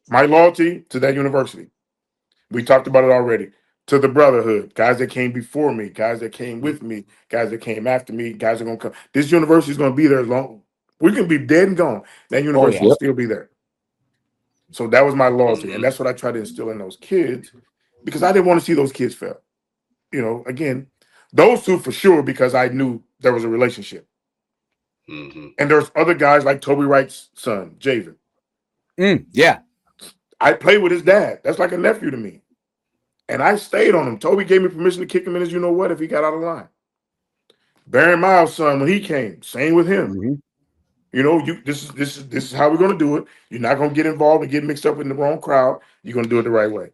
My loyalty to that university. We talked about it already. To the Brotherhood, guys that came before me, guys that came with me, guys that came after me, guys that are gonna come. This university is gonna be there as long. We can be dead and gone. That Oh, university yeah. will still be there. So that was my loyalty, and that's what I try to instill in those kids because I didn't want to see those kids fail. Again, those two for sure because I knew there was a relationship. And there's other guys like Toby Wright's son, Javen. Yeah. I played with his dad. That's like a nephew to me. And I stayed on him. Toby gave me permission to kick him in his if he got out of line. Barry Miles' son, when he came, same with him. This is how we're gonna do it. You're not gonna get involved and get mixed up in the wrong crowd. You're gonna do it the right way.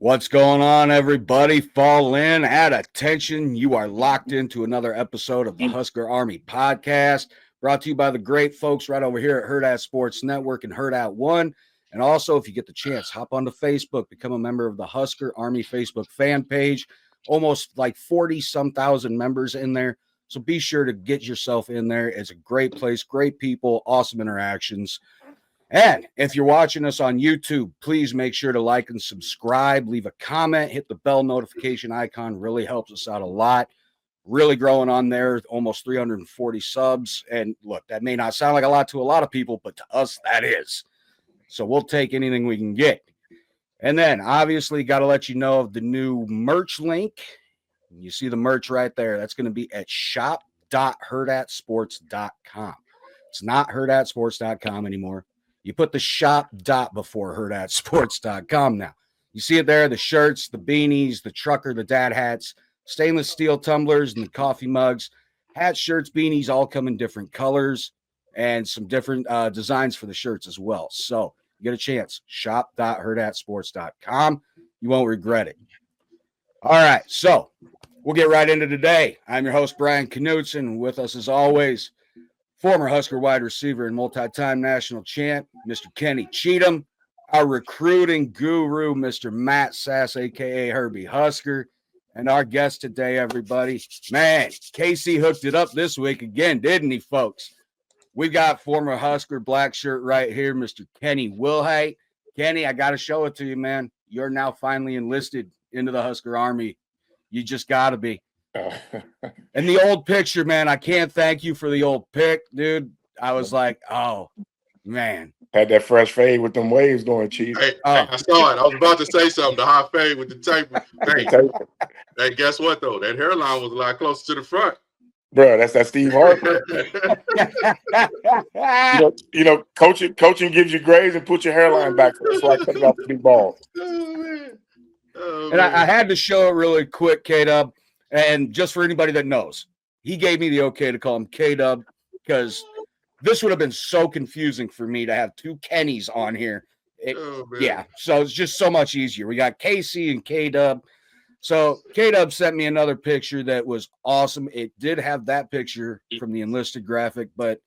What's going on, everybody? Fall in, add attention. You are locked into another episode of the Husker Army Podcast, brought to you by the great folks right over here at Hurrdat Sports Network and Hurrdat One. And also, if you get the chance, hop onto Facebook, become a member of the Husker Army Facebook fan page. Almost like 40-some thousand members in there. So be sure to get yourself in there. It's a great place, great people, awesome interactions. And if you're watching us on YouTube, please make sure to like and subscribe, leave a comment, hit the bell notification icon. Really helps us out a lot. Really growing on there, almost 340 subs. And look, that may not sound like a lot to a lot of people, but to us, that is. So we'll take anything we can get. And then, obviously, got to let you know of the new merch link. You see the merch right there. That's going to be at shop.hurrdatsports.com. It's not hurrdatsports.com anymore. You put the shop dot before hurrdatsports.com now. You see it there, the shirts, the beanies, the trucker, the dad hats, stainless steel tumblers, and the coffee mugs. Hats, shirts, beanies all come in different colors and some different designs for the shirts as well. So you get a chance, shop.hurrdatsports.com. You won't regret it. All right, so we'll get right into today. I'm your host, Bryan Knutzen. With us, as always, former Husker wide receiver and multi-time national champ, Mr. Kenny Cheatham, our recruiting guru, Mr. Matt Sass, a.k.a. Herbie Husker, and our guest today, everybody. Man, KC hooked it up this week again, didn't he, folks? We got former Husker black shirt right here, Mr. Kenny Wilhite. Kenny, I got to show it to you, man. You're now finally enlisted into the Husker Army. You just got to be. And the old picture, man, I can't thank you for the old pic, dude. I was like, oh, man. Had that fresh fade with them waves going, Chief. Hey, I saw it. I was about to say something. The high fade with the tape. Hey, guess what, though? That hairline was a lot closer to the front. Bro, that's that Steve Harper. Coaching gives you grades and puts your hairline back. So I cut it off to be bald. And I had to show it really quick, K-Dub. And just for anybody that knows, he gave me the okay to call him K-Dub because this would have been so confusing for me to have two Kennys on here. So it's just so much easier. We got KC and K-Dub. So K-Dub sent me another picture that was awesome. It did have that picture from the enlisted graphic, but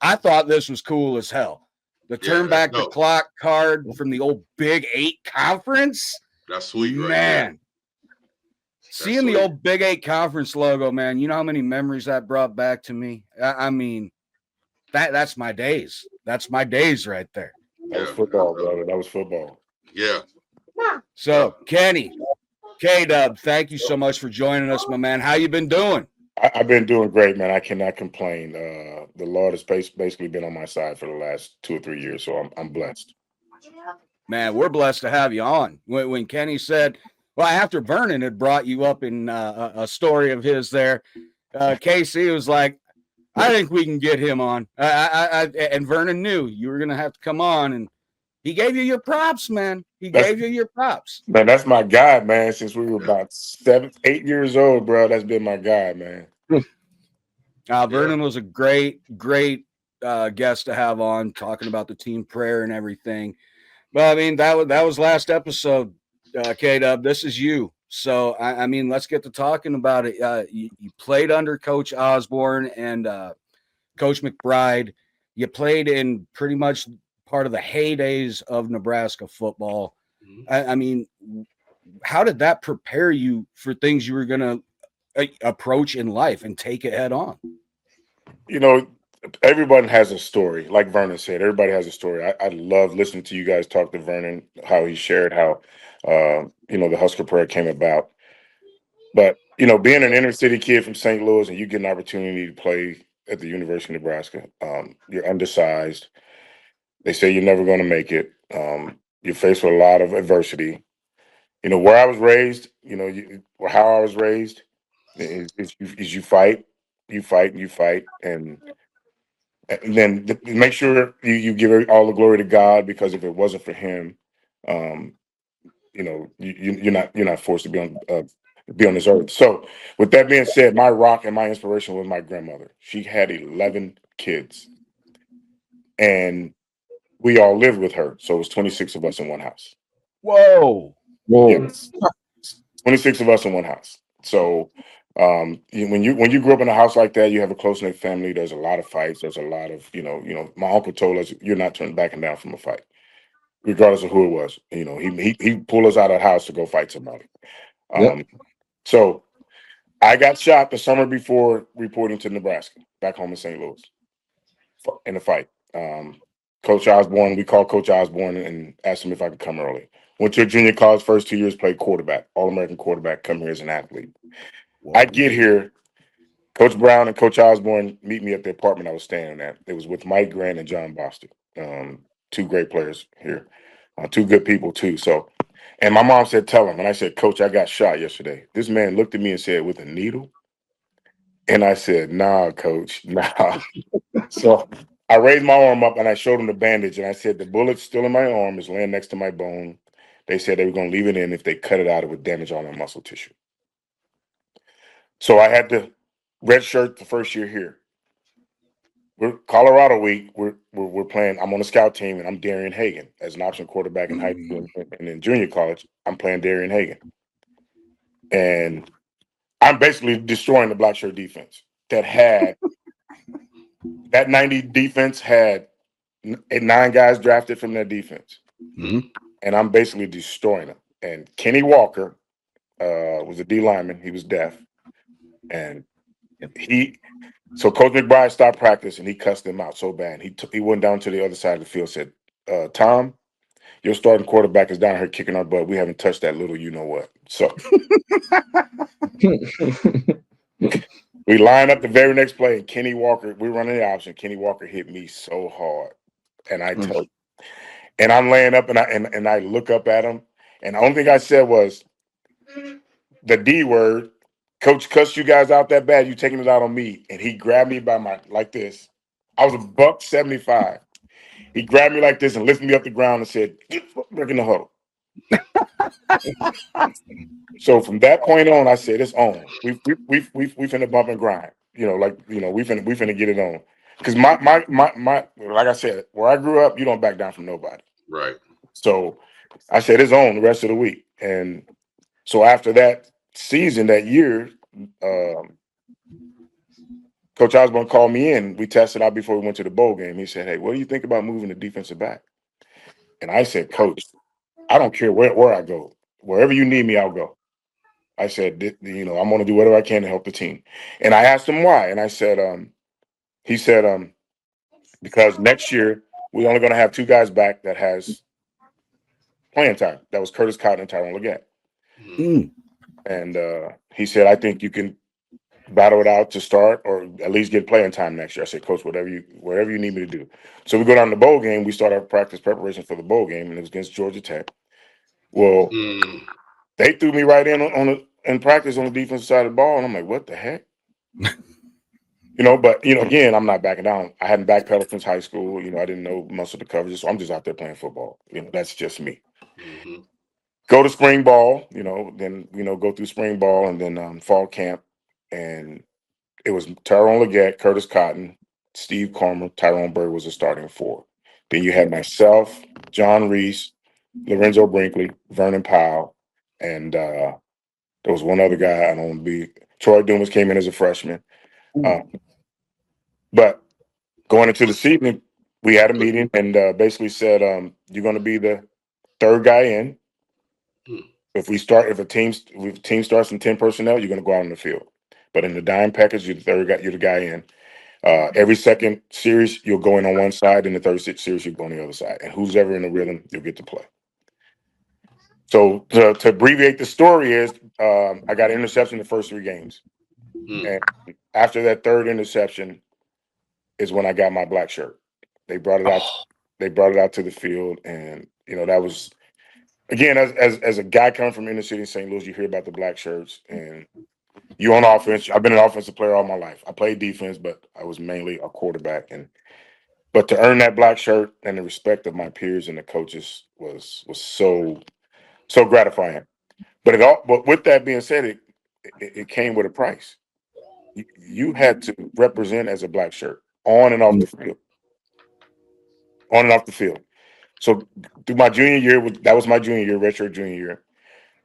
I thought this was cool as hell. The turn back the clock card from the old Big 8 conference. That's sweet, right? Man. Seeing the old Big 8 conference logo, man, you know how many memories that brought back to me? I mean, that's my days. That's my days right there. That was football, brother. That was football. Yeah. So, Kenny, K-Dub, thank you so much for joining us, my man. How you been doing? I've been doing great, man. I cannot complain. The Lord has basically been on my side for the last 2 or 3 years, so I'm blessed. Man, we're blessed to have you on. When Kenny said, well, after Vernon had brought you up in a story of his there, KC was like, I think we can get him on. And Vernon knew you were going to have to come on, and he gave you your props, man. Gave you your props. Man, that's my guy, man, since we were about 7, 8 years old, bro. That's been my guy, man. Vernon was a great guest to have on, talking about the team prayer and everything. But, I mean, that was last episode. K-Dub, this is you. So, I mean, let's get to talking about it. You played under Coach Osborne and Coach McBride. You played in pretty much part of the heydays of Nebraska football. I mean, how did that prepare you for things you were going to approach in life and take it head on? You know, everyone has a story. Like Vernon said, everybody has a story. I love listening to you guys talk to Vernon, how he shared how, the Husker prayer came about. But, being an inner city kid from St. Louis and you get an opportunity to play at the University of Nebraska, you're undersized. They say you're never going to make it. You're faced with a lot of adversity. Where I was raised, or how I was raised is you fight, you fight, and you fight. And then make sure you give all the glory to God, because if it wasn't for Him, you're not forced to be on this earth. So, with that being said, my rock and my inspiration was my grandmother. She had 11 kids, and we all lived with her. So it was 26 of us in one house. Whoa! Yes, 26 of us in one house. So when you grew up in a house like that, you have a close knit family. There's a lot of fights. There's a lot of My uncle told us, "You're not backing down from a fight, regardless of who it was." He pulled us out of the house to go fight somebody. So I got shot the summer before reporting to Nebraska, back home in St. Louis, in a fight. Coach Osborne, we called Coach Osborne and asked him if I could come early. Went to a junior college, first 2 years, played quarterback, All-American quarterback, come here as an athlete. Wow. I get here, Coach Brown and Coach Osborne meet me at the apartment I was staying at. It was with Mike Grant and John Bostic, two great players here, two good people too. So, and my mom said, "Tell him." And I said, "Coach, I got shot yesterday." This man looked at me and said, "With a needle?" And I said, "Nah, Coach, nah." So I raised my arm up and I showed him the bandage, and I said, "The bullet's still in my arm, it's laying next to my bone." They said they were going to leave it in. If they cut it out, it would damage all my muscle tissue. So I had to redshirt the first year here. We're Colorado week. We're playing. I'm on the scout team, and I'm Darian Hagan as an option quarterback in high school, and in junior college, I'm playing Darian Hagan, and I'm basically destroying the black shirt defense that had that 90 defense had 9 guys drafted from their defense, and I'm basically destroying them. And Kenny Walker was a D lineman. He was deaf, and so Coach McBride stopped practice and he cussed him out so bad. He went down to the other side of the field, said, "Tom, your starting quarterback is down here kicking our butt. We haven't touched that little you-know-what." So we line up the very next play, and Kenny Walker, we're running the option. Kenny Walker hit me so hard. And I tell you, and I'm laying up, and I look up at him, and the only thing I said was the D word. "Coach cussed you guys out that bad. You taking it out on me." And he grabbed me by like this. I was a $175. He grabbed me like this and lifted me up the ground and said, "Get back in the huddle." So from that point on, I said, "It's on. We finna bump and grind. We finna get it on." Because my like I said, where I grew up, you don't back down from nobody. Right. So I said, "It's on the rest of the week." And so after that season, that year, Coach Osborne called me in. We tested out before we went to the bowl game. He said, "Hey, what do you think about moving the defensive back?" And I said, "Coach, I don't care where I go. Wherever you need me, I'll go." I said, I'm going to do whatever I can to help the team. And I asked him why. And I said, he said, because next year we're only going to have 2 guys back that has playing time. That was Curtis Cotton and Tyrone Leggett. And he said, "I think you can battle it out to start, or at least get playing time next year." I said, "Coach, whatever you need me to do." So we go down to the bowl game. We start our practice preparation for the bowl game, and it was against Georgia Tech. Well, they threw me right in practice on the defensive side of the ball, and I'm like, "What the heck?" But again, I'm not backing down. I hadn't backpedaled since high school. I didn't know most of the coverages, so I'm just out there playing football. That's just me. Go to spring ball, then go through spring ball, and then fall camp, and it was Tyrone Leggett, Curtis Cotton, Steve Carmer, Tyrone Bird was the starting 4. Then you had myself, John Reese, Lorenzo Brinkley, Vernon Powell, and There was one other guy. I don't want to be. Troy Dumas came in as a freshman. But going into the season, we had a meeting and basically said, you're going to be the third guy in. If a team starts in 10 personnel, you're going to go out on the field. But in the dime package, you're the guy in. Every second series, you'll go in on one side, and the third series, you go on the other side. And who's ever in the rhythm, you'll get to play. So to abbreviate the story is, I got an interception the first 3 games. And after that third interception is when I got my black shirt. They brought it out. They brought it out to the field, and that was, again, as a guy coming from inner city St. Louis, you hear about the black shirts, and you on offense. I've been an offensive player all my life. I played defense, but I was mainly a quarterback. But to earn that black shirt and the respect of my peers and the coaches was so gratifying. But with that being said, it came with a price. You had to represent as a black shirt on and off the field. On and off the field. So through my junior year, that was my junior year, redshirt junior year.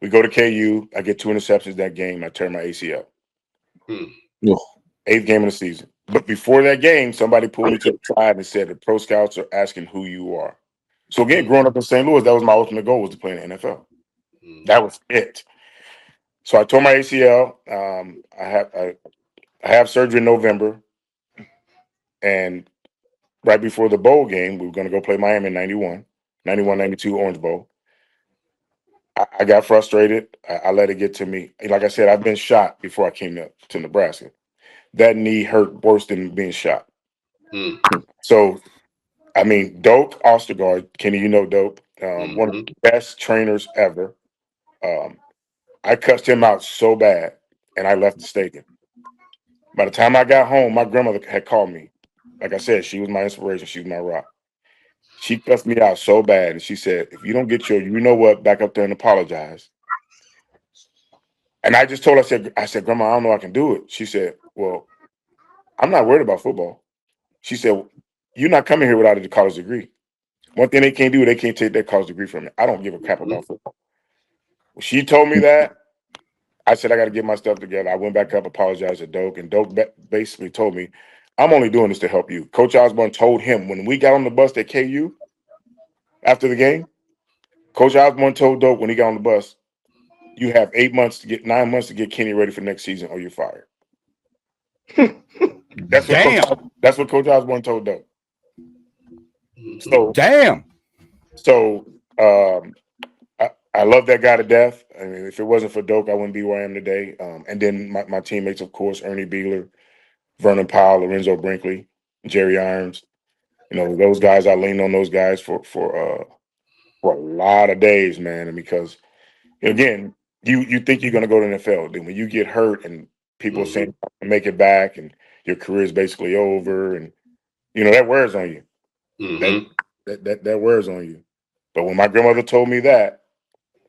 We go to KU. I get 2 interceptions that game. I tear my ACL. 8th game of the season. But before that game, somebody pulled me to the side and said the pro scouts are asking who you are. So again, growing up in St. Louis, that was my ultimate goal, was to play in the NFL. That was it. So I tore my ACL. I have surgery in November, and right before the bowl game, we were going to go play Miami in 91-92 Orange Bowl. I got frustrated. I let it get to me. Like I said, I've been shot before I came up to Nebraska. That knee hurt worse than being shot. So, I mean, Doak Ostergaard, Kenny, you know Doak, one of the best trainers ever. I cussed him out so bad, and I left the stadium. By the time I got home, my grandmother had called me. Like I said, she was my inspiration. She was my rock. She cussed me out so bad, and she said, if you don't get back up there and apologize. And I just told her, I said, Grandma, I don't know I can do it. She said, well, I'm not worried about football. She said, you're not coming here without a college degree. One thing they can't do, they can't take that college degree from me. I don't give a crap about football. When she told me that, I said, I got to get my stuff together. I went back up, apologized to Doak, and Doak basically told me, I'm only doing this to help you. Coach Osborne told him when we got on the bus at KU after the game, Coach Osborne told Doak when he got on the bus, you have 9 months to get Kenny ready for next season or you're fired. That's what Coach Osborne told Doak. So damn. So I love that guy to death. I mean, if it wasn't for Doak, I wouldn't be where I am today. And then my teammates, of course, Ernie Beeler, Vernon Powell, Lorenzo Brinkley, Jerry Irons. Those guys, I leaned on those guys for a lot of days, man. And because, again, you think you're going to go to the NFL. Then when you get hurt and people are saying, make it back and your career is basically over, and, that wears on you. That wears on you. But when my grandmother told me that,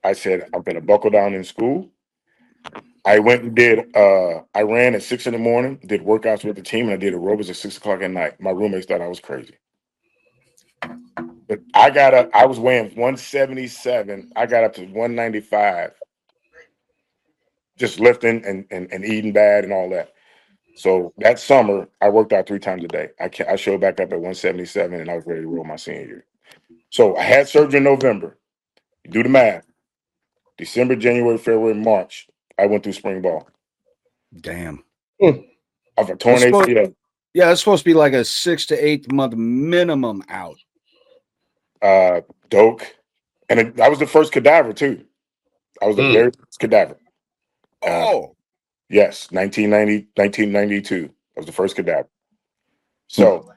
I said, I'm going to buckle down in school. I went and I ran at 6 a.m, did workouts with the team, and I did aerobics at 6 o'clock at night. My roommates thought I was crazy. But I was weighing 177. I got up to 195, just lifting and eating bad and all that. So that summer, I worked out 3 times a day. I showed back up at 177, and I was ready to roll my senior year. So I had surgery in November. Do the math. December, January, February, March, I went through spring ball. Damn. Of a torn ACL. Yeah, it's supposed to be like a 6 to 8 month minimum out. Doak. And I was the first cadaver, too. I was the very first cadaver. Yes, 1992. I was the first cadaver. So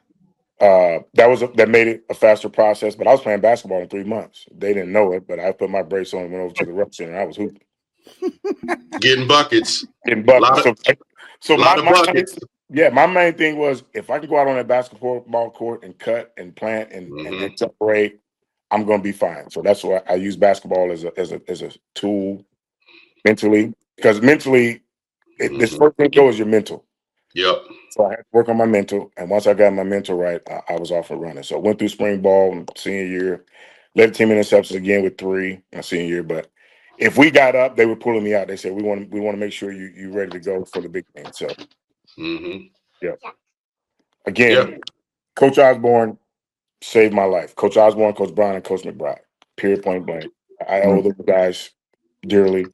that made it a faster process. But I was playing basketball in 3 months. They didn't know it, but I put my brace on and went over to the rec center, and I was hooping. Getting buckets. So my buckets. Yeah, my main thing was if I could go out on that basketball court and cut and plant and separate, I'm going to be fine. So that's why I use basketball as a tool mentally, because mentally, this first thing is your mental. Yep. So I had to work on my mental, and once I got my mental right, I was off and running. So I went through spring ball in senior year, led the team in interceptions again with 3 my senior year, but if we got up, they were pulling me out. They said, we want to make sure you ready to go for the big game. So, yeah. Again, Coach Osborne saved my life. Coach Osborne, Coach Bryan, and Coach McBride. Period, point blank. I owe those guys dearly.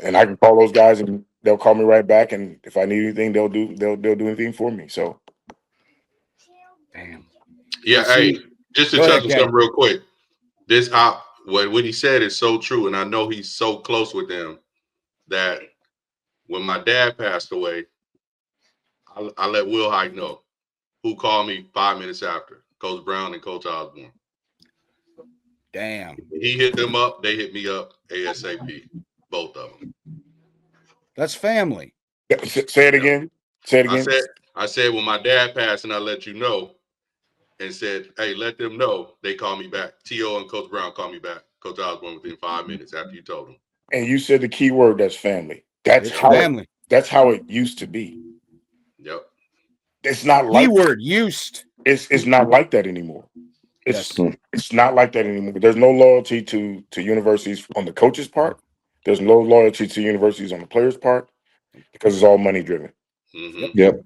And I can call those guys and they'll call me right back. And if I need anything, they'll do anything for me. So, damn. Yeah, hey, just to touch on something real quick. This what he said is so true, and I know he's so close with them that when my dad passed away, I let Wilhite know, who called me 5 minutes after, Coach Brown and Coach Osborne. Damn. He hit them up, they hit me up ASAP, both of them. That's family. Say it again. Say it again. I said when my dad passed, and I let you know, and said, hey, let them know. They call me back. T.O. and Coach Brown called me back. Coach Osborne within 5 minutes after you told them. And you said the key word, that's family. That's family. That's how it used to be. Yep. It's not like keyword used. It's not like that anymore. It's not like that anymore. There's no loyalty to universities on the coach's part. There's no loyalty to universities on the players' part because it's all money driven. Yep.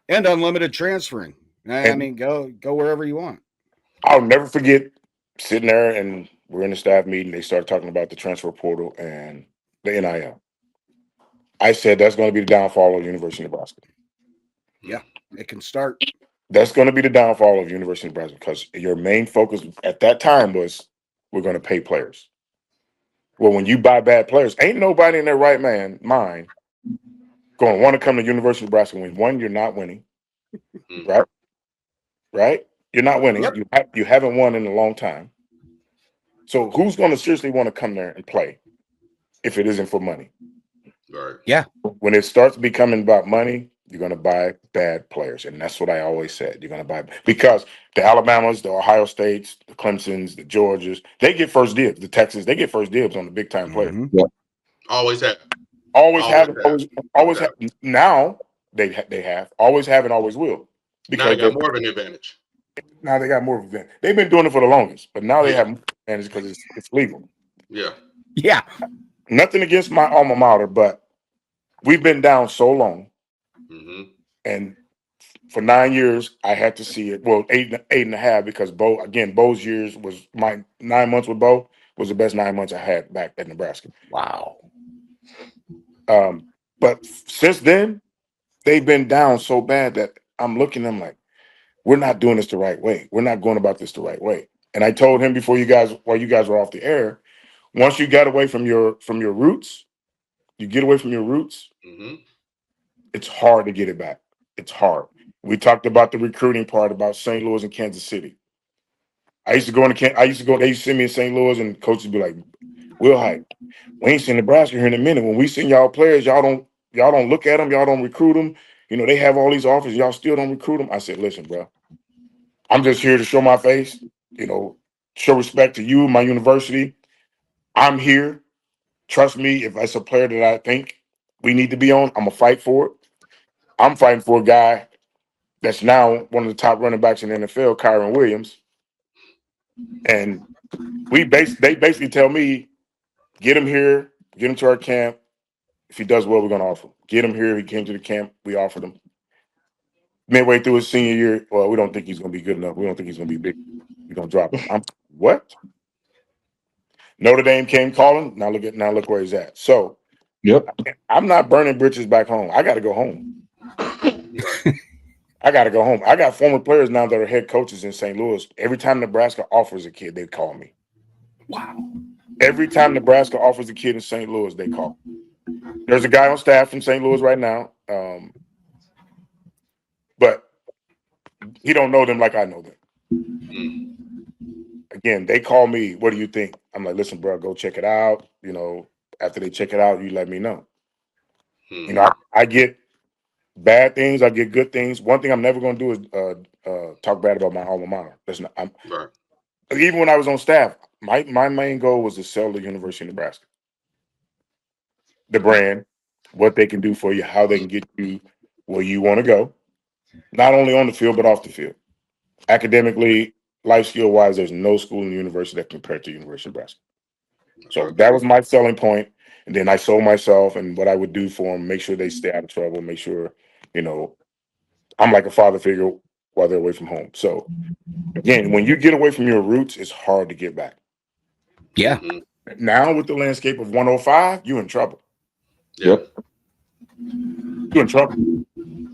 And unlimited transferring. I mean, go wherever you want. I'll never forget sitting there and we're in a staff meeting. They started talking about the transfer portal and the NIL. I said that's going to be the downfall of University of Nebraska. Yeah, it can start. That's going to be the downfall of University of Nebraska because your main focus at that time was we're going to pay players. Well, when you buy bad players, ain't nobody in their right mind going to want to come to University of Nebraska when, one, you're not winning, right? You're not winning. Yep. You haven't won in a long time. So who's going to seriously want to come there and play if it isn't for money? Right. Yeah. When it starts becoming about money, you're going to buy bad players. And that's what I always said. You're going to buy because the Alabamas, the Ohio States, the Clemsons, the Georgias, they get first dibs. The Texas, they get first dibs on the big time players. Yep. Always have. Always have. Now they have. Always have and always will. Because now they got more of an advantage. Now they got more of an advantage. They've been doing it for the longest, but now they have more advantage because it's legal. Yeah. Yeah. Nothing against my alma mater, but we've been down so long. And for 9 years, I had to see it. Well, eight and a half, because Bo's years was my 9 months with Bo was the best 9 months I had back at Nebraska. Wow. But since then, they've been down so bad that I'm looking at them like, we're not doing this the right way. We're not going about this the right way. And I told him while you guys were off the air, once you got away from your roots, you get away from your roots, it's hard to get it back. It's hard. We talked about the recruiting part about St. Louis and Kansas City. They used to send me in St. Louis and coaches would be like, Wilhite, we ain't seen Nebraska here in a minute. When we send y'all players, y'all don't look at them, y'all don't recruit them. You know, they have all these offers, y'all still don't recruit them. I said, listen, bro, I'm just here to show my face, show respect to you, my university. I'm here. Trust me, if it's a player that I think we need to be on, I'm going to fight for it. I'm fighting for a guy that's now one of the top running backs in the NFL, Kyron Williams. And they basically tell me, get him here, get him to our camp. If he does well, we're going to offer him. Get him here. He came to the camp. We offered him. Midway through his senior year, well, we don't think he's going to be good enough. We don't think he's going to be big. We're going to drop him. What? Notre Dame came calling. Now look where he's at. So, I'm not burning bridges back home. I got to go home. I got former players now that are head coaches in St. Louis. Every time Nebraska offers a kid, they call me. Wow. Every time Nebraska offers a kid in St. Louis, they call. There's a guy on staff from St. Louis right now, but he don't know them like I know them. Again, they call me. What do you think? I'm like, listen, bro, go check it out. After they check it out, you let me know. I get bad things, I get good things. One thing I'm never going to do is talk bad about my alma mater. Even when I was on staff, my main goal was to sell the University of Nebraska. The brand, what they can do for you, how they can get you where you want to go, not only on the field, but off the field. Academically, life skill wise, there's no school in the university that compared to University of Nebraska. So that was my selling point. And then I sold myself and what I would do for them, make sure they stay out of trouble, make sure, I'm like a father figure while they're away from home. So again, when you get away from your roots, it's hard to get back. Yeah. Now with the landscape of 105, you're in trouble. Yep. You're in trouble.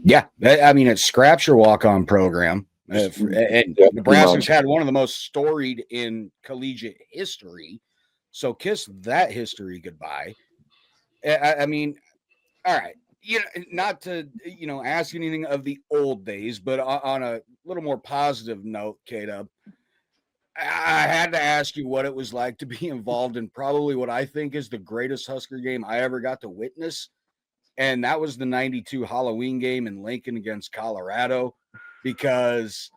Yeah. I mean, it scraps your walk-on program. And Nebraska's had one of the most storied in collegiate history. So kiss that history goodbye. I mean, all right. Not to, ask anything of the old days, but on a little more positive note, K-Dub, I had to ask you what it was like to be involved in probably what I think is the greatest Husker game I ever got to witness. And that was the 92 Halloween game in Lincoln against Colorado, because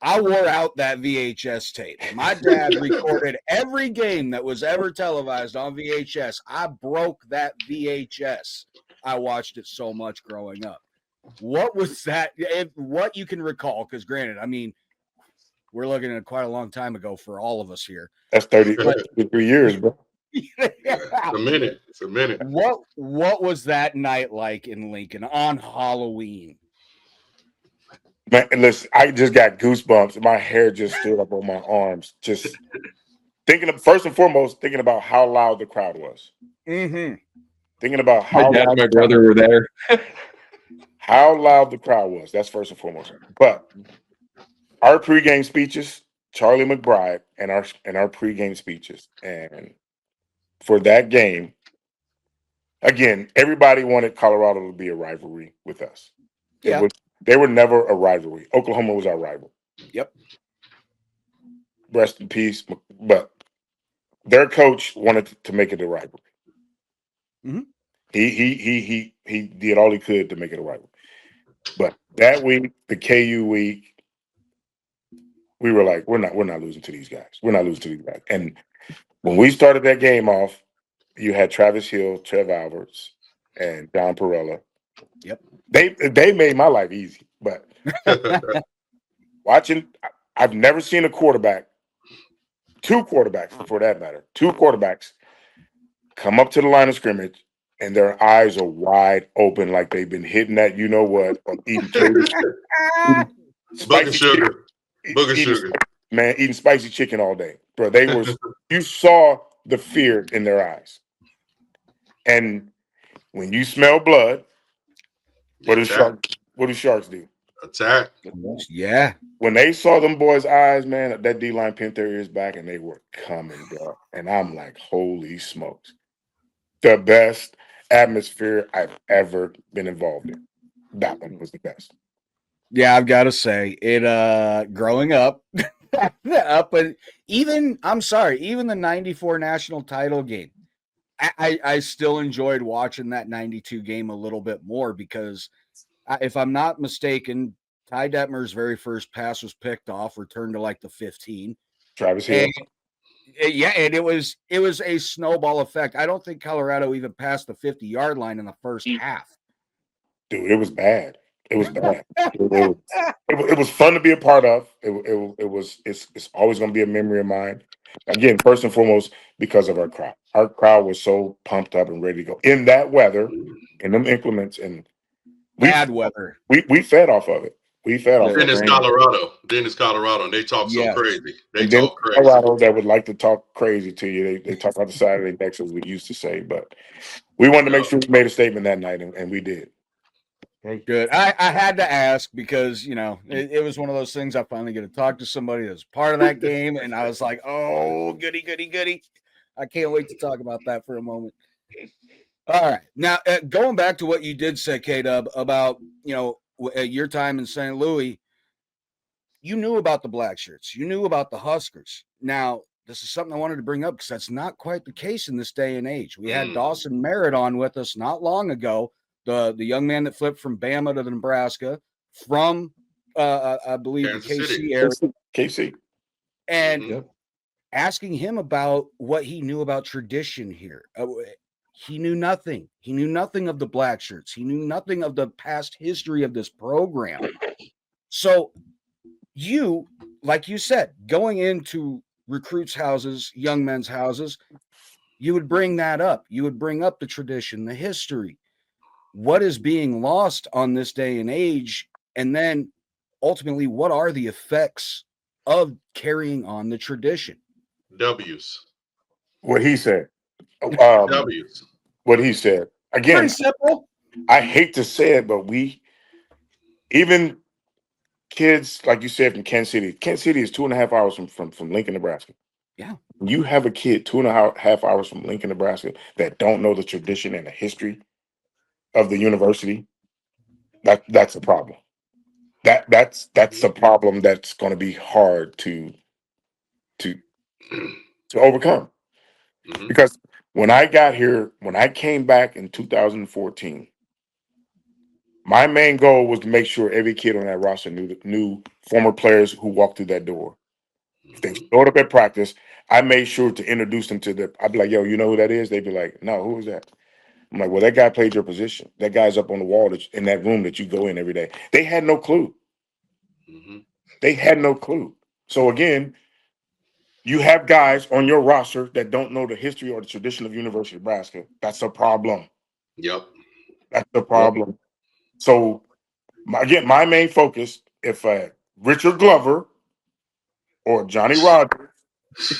I wore out that VHS tape. My dad recorded every game that was ever televised on VHS. I broke that VHS. I watched it so much growing up. What was that? What you can recall? Because granted, I mean, we're looking at quite a long time ago for all of us here. That's 33 years, bro. It's a minute. What was that night like in Lincoln on Halloween? Man, listen, I just got goosebumps. My hair just stood up on my arms. Just first and foremost, thinking about how loud the crowd was. Mm-hmm. Thinking about how my dad loud and my brother were there. how loud the crowd was. That's first and foremost. But our pregame speeches, Charlie McBride, and our pregame speeches, and for that game, again, everybody wanted Colorado to be a rivalry with us. Yeah. They were never a rivalry. Oklahoma was our rival. Yep. Rest in peace. But their coach wanted to make it a rivalry. Mm-hmm. He did all he could to make it a rivalry. But that week, the KU week, we were like, we're not losing to these guys. We're not losing to these guys. And when we started that game off, you had Travis Hill, Trev Alvarez, and Don Perella. Yep. They made my life easy. But watching, I've never seen two quarterbacks for that matter, come up to the line of scrimmage and their eyes are wide open like they've been hitting that or eating Booger sugar. Eating spicy chicken all day. Bro, you saw the fear in their eyes. And when you smell blood, what do sharks do? Attack. Yeah. When they saw them boys' eyes, man, that D-line pinned their ears back and they were coming, bro. And I'm like, holy smokes. The best atmosphere I've ever been involved in. That one was the best. Yeah, I've got to say, it growing up, even the 94 national title game, I still enjoyed watching that 92 game a little bit more because if I'm not mistaken, Ty Detmer's very first pass was picked off, returned to like the 15. Travis Hill. And it was a snowball effect. I don't think Colorado even passed the 50-yard line in the first half. Dude, it was bad. It was bad. It was fun to be a part of. It's always going to be a memory of mine. Again, first and foremost, because of our crowd. Our crowd was so pumped up and ready to go in that weather, in them inclements, and bad weather. We fed off of it. Then it's Colorado, and they talk so crazy. They talk crazy. Colorado that would like to talk crazy to you. They talk out the side of their necks, as we used to say. But we wanted to make sure we made a statement that night, and we did. Okay, good. I had to ask because, it was one of those things I finally get to talk to somebody that's part of that game. And I was like, oh, goody. I can't wait to talk about that for a moment. All right. Now, going back to what you did say, K-Dub, about, your time in St. Louis, you knew about the black shirts. You knew about the Huskers. Now, this is something I wanted to bring up because that's not quite the case in this day and age. We had Dawson Merritt on with us not long ago, the young man that flipped from Bama to the Nebraska from, I believe, the KC area. KC. And asking him about what he knew about tradition here. He knew nothing. He knew nothing of the black shirts. He knew nothing of the past history of this program. So you, like you said, going into recruits' houses, young men's houses, you would bring that up. You would bring up the tradition, the history, what is being lost on this day and age, and then ultimately, what are the effects of carrying on the tradition? W's. What he said. W's. What he said. Again, Pretty simple. I hate to say it, but even kids, like you said, from Kansas City. Kansas City is 2.5 hours from Lincoln, Nebraska. Yeah. You have a kid 2.5 hours from Lincoln, Nebraska that don't know the tradition and the history of the university. That's a problem. That's a problem that's going to be hard to overcome. Mm-hmm. Because when I got here, when I came back in 2014, my main goal was to make sure every kid on that roster knew former players who walked through that door. If they showed up at practice, I made sure to introduce them to I'd be like, yo, you know who that is? They'd be like, no, who is that? I'm like, well, that guy played your position. That guy's up on the wall in that room that you go in every day. They had no clue. Mm-hmm. They had no clue. So again, you have guys on your roster that don't know the history or the tradition of University of Nebraska. That's a problem. Yep. That's the problem. Yep. So my main focus, if Richard Glover or Johnny Rogers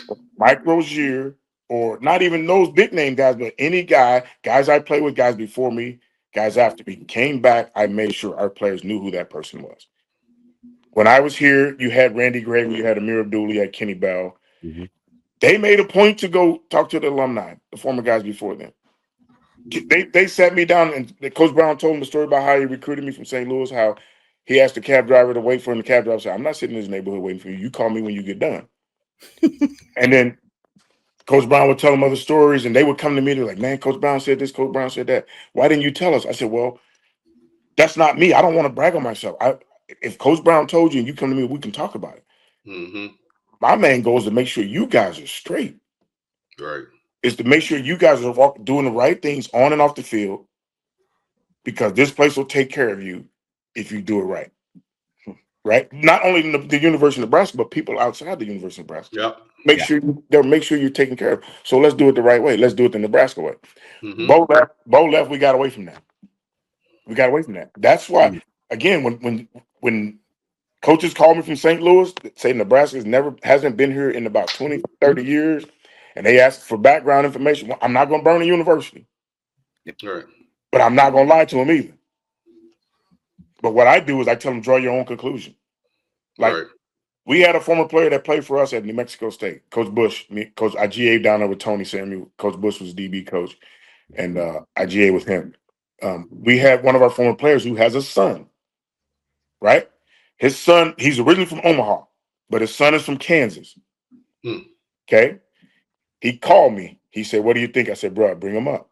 or Mike Rozier, or not even those big name guys, but any guys I played with, guys before me, guys after me, came back, I made sure our players knew who that person was. When I was here, you had Randy Gregory, you had Amir Abdul, you had Kenny Bell. Mm-hmm. They made a point to go talk to the alumni, the former guys before them. They sat me down, and Coach Brown told them the story about how he recruited me from St. Louis, how he asked the cab driver to wait for him. The cab driver said, I'm not sitting in this neighborhood waiting for you. You call me when you get done. And then Coach Brown would tell them other stories, and they would come to me. They're like, man, Coach Brown said this, Coach Brown said that. Why didn't you tell us? I said, well, that's not me. I don't want to brag on myself. If Coach Brown told you and you come to me, we can talk about it. Mm-hmm. My main goal is to make sure you guys are straight. Right. Is to make sure you guys are doing the right things on and off the field, because this place will take care of you if you do it right. Right? Not only the University of Nebraska, but people outside the University of Nebraska. Yep. Make sure you're taken care of. So let's do it the right way. Let's do it the Nebraska way. Mm-hmm. Bo left. We got away from that. That's why, again, when coaches call me from St. Louis, say Nebraska hasn't been here in about 20, 30 years, and they ask for background information, I'm not going to burn a university. Right. But I'm not going to lie to them either. But what I do is I tell them, draw your own conclusion. Like, right. We had a former player that played for us at New Mexico State, Coach Bush. Coach, I GA'd down there with Tony Samuel. Coach Bush was DB coach, and I GA'd with him. We had one of our former players who has a son, right? His son, he's originally from Omaha, but his son is from Kansas. Okay? He called me. He said, what do you think? I said, bro, bring him up.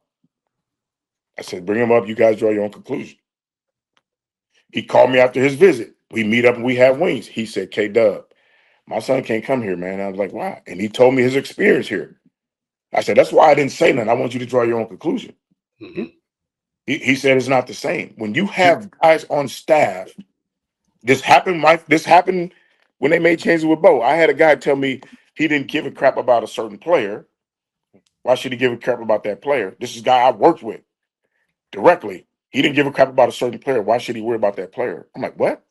I said, bring him up. You guys draw your own conclusion. He called me after his visit. We meet up and we have wings. He said, K-Dub, my son can't come here, man. I was like, why? And he told me his experience here. I said, that's why I didn't say nothing. I want you to draw your own conclusion. Mm-hmm. He said it's not the same. When you have guys on staff, this happened when they made changes with Bo. I had a guy tell me he didn't give a crap about a certain player. Why should he give a crap about that player? This is a guy I worked with directly. He didn't give a crap about a certain player. Why should he worry about that player? I'm like, what?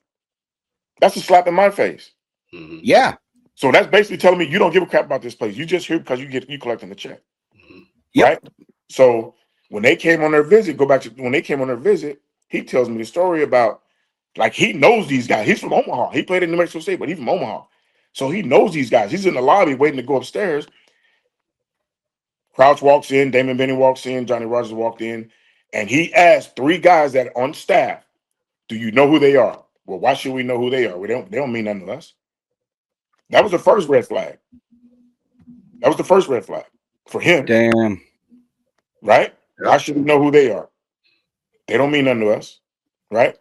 That's a slap in my face. Mm-hmm. Yeah. So that's basically telling me you don't give a crap about this place. You just here because you collecting the check. Mm-hmm. Yep. Right? So when they came on their visit, when they came on their visit, he tells me the story about, like, he knows these guys. He's from Omaha. He played in New Mexico State, but he's from Omaha. So he knows these guys. He's in the lobby waiting to go upstairs. Crouch walks in, Damon Benning walks in, Johnny Rogers walked in, and he asked 3 guys that are on staff, do you know who they are? Well, why should we know who they are? They don't mean nothing to us. That was the first red flag. For him. Damn. Right? Yeah. Why should we know who they are? They don't mean nothing to us. Right?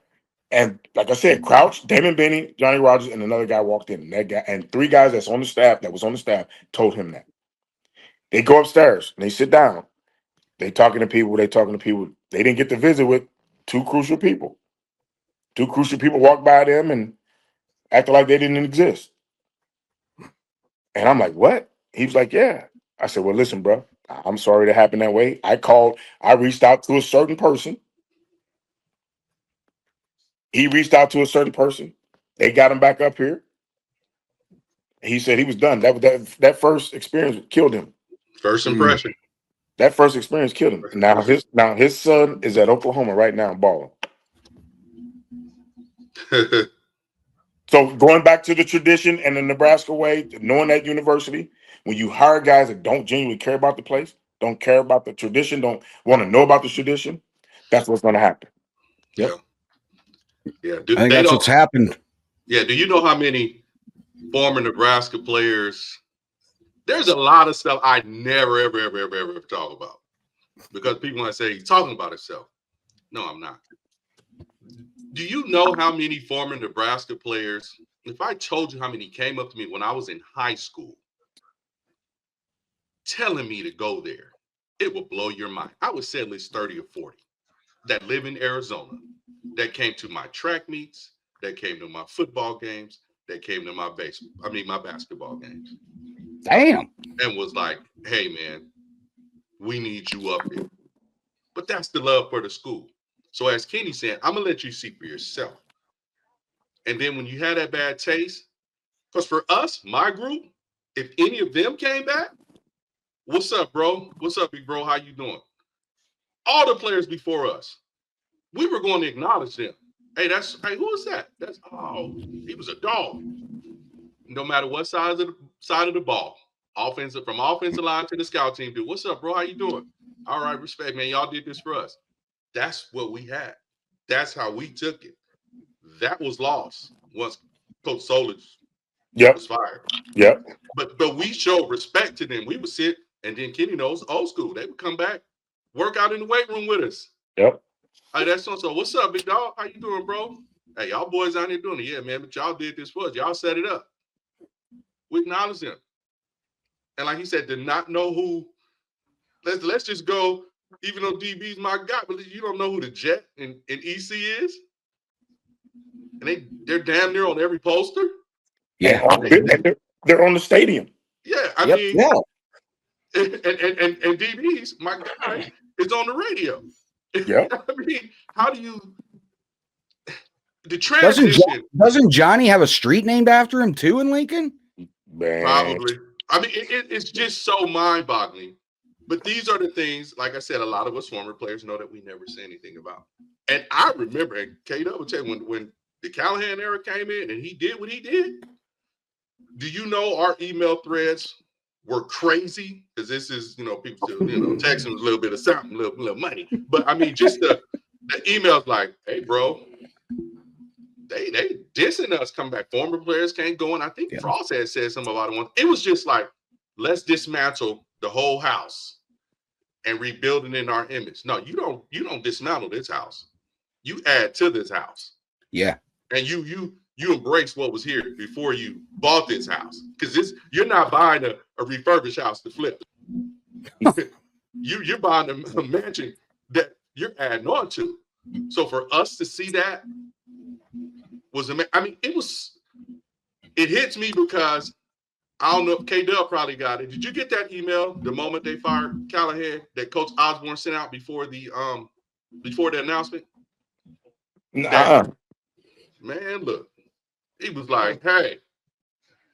And like I said, Crouch, Damon Benning, Johnny Rogers, and another guy walked in. And that guy and 3 guys that was on the staff told him that. They go upstairs and they sit down. They talking to people. They didn't get to visit with 2 crucial people. 2 crucial people walked by them and acted like they didn't exist. And I'm like, what? He was like, yeah. I said, well, listen, bro, I'm sorry that happened that way. I reached out to a certain person. He reached out to a certain person. They got him back up here. He said he was done. That first experience killed him. First impression. That first experience killed him. Now his son is at Oklahoma right now balling. So going back to the tradition and the Nebraska way, knowing that university, when you hire guys that don't genuinely care about the place, don't care about the tradition, don't want to know about the tradition, that's what's going to happen. Yep. Yeah. I think that's what's happened. Yeah. Do you know how many former Nebraska players? There's a lot of stuff I never, ever talk about because people might say he's talking about himself. No, I'm not. Do you know how many former Nebraska players, if I told you how many came up to me when I was in high school telling me to go there, it would blow your mind. I would say at least 30 or 40 that live in Arizona, that came to my track meets, that came to my football games, that came to my basketball games. Damn. And was like, hey, man, we need you up here. But that's the love for the school. So as Kenny said, I'm going to let you see for yourself. And then when you had that bad taste, because for us, my group, if any of them came back, what's up, bro? What's up, big bro? How you doing? All the players before us, we were going to acknowledge them. Hey, who is that? He was a dog. No matter what side of the ball, from offensive line to the scout team, dude. What's up, bro? How you doing? All right, respect, man. Y'all did this for us. That's what we had. That's how we took it. That was lost once Coach Solich was fired. Yep. But we showed respect to them. We would sit, and then Kenny knows old school. They would come back, work out in the weight room with us. Yep. Hey, that's so. What's up, big dog? How you doing, bro? Hey, y'all boys out here doing it. Yeah, man, but y'all did this for us. Y'all set it up. We acknowledge them. And like he said, did not know who. Let's just go. Even though DB's my guy, but you don't know who the Jet and EC is, and they're damn near on every poster. Yeah, they're on the stadium. Yeah, I mean, yeah. And DB's my guy is on the radio. Yeah, I mean, how do you the transition? Doesn't Johnny have a street named after him too in Lincoln? Man. Probably. I mean, it's just so mind-boggling. But these are the things, like I said, a lot of us former players know that we never say anything about. And I remember, and K-Dub will tell you, when the Callahan era came in and he did what he did, do you know our email threads were crazy? Because this is, people still, texting was a little bit of something, a little money. But I mean, just the emails like, hey, bro, they dissing us come back. Former players can't go. And I think Frost had said something about it once. It was just like, let's dismantle the whole house and rebuild it in our image. No, you don't dismantle this house. You add to this house. Yeah. And you embrace what was here before you bought this house. Because you're not buying a refurbished house to flip. You're buying a mansion that you're adding on to. So for us to see that was amazing. It hits me because I don't know if K-Dub probably got it. Did you get that email the moment they fired Callahan that Coach Osborne sent out before the announcement? Nuh-uh. Man, look, he was like, hey,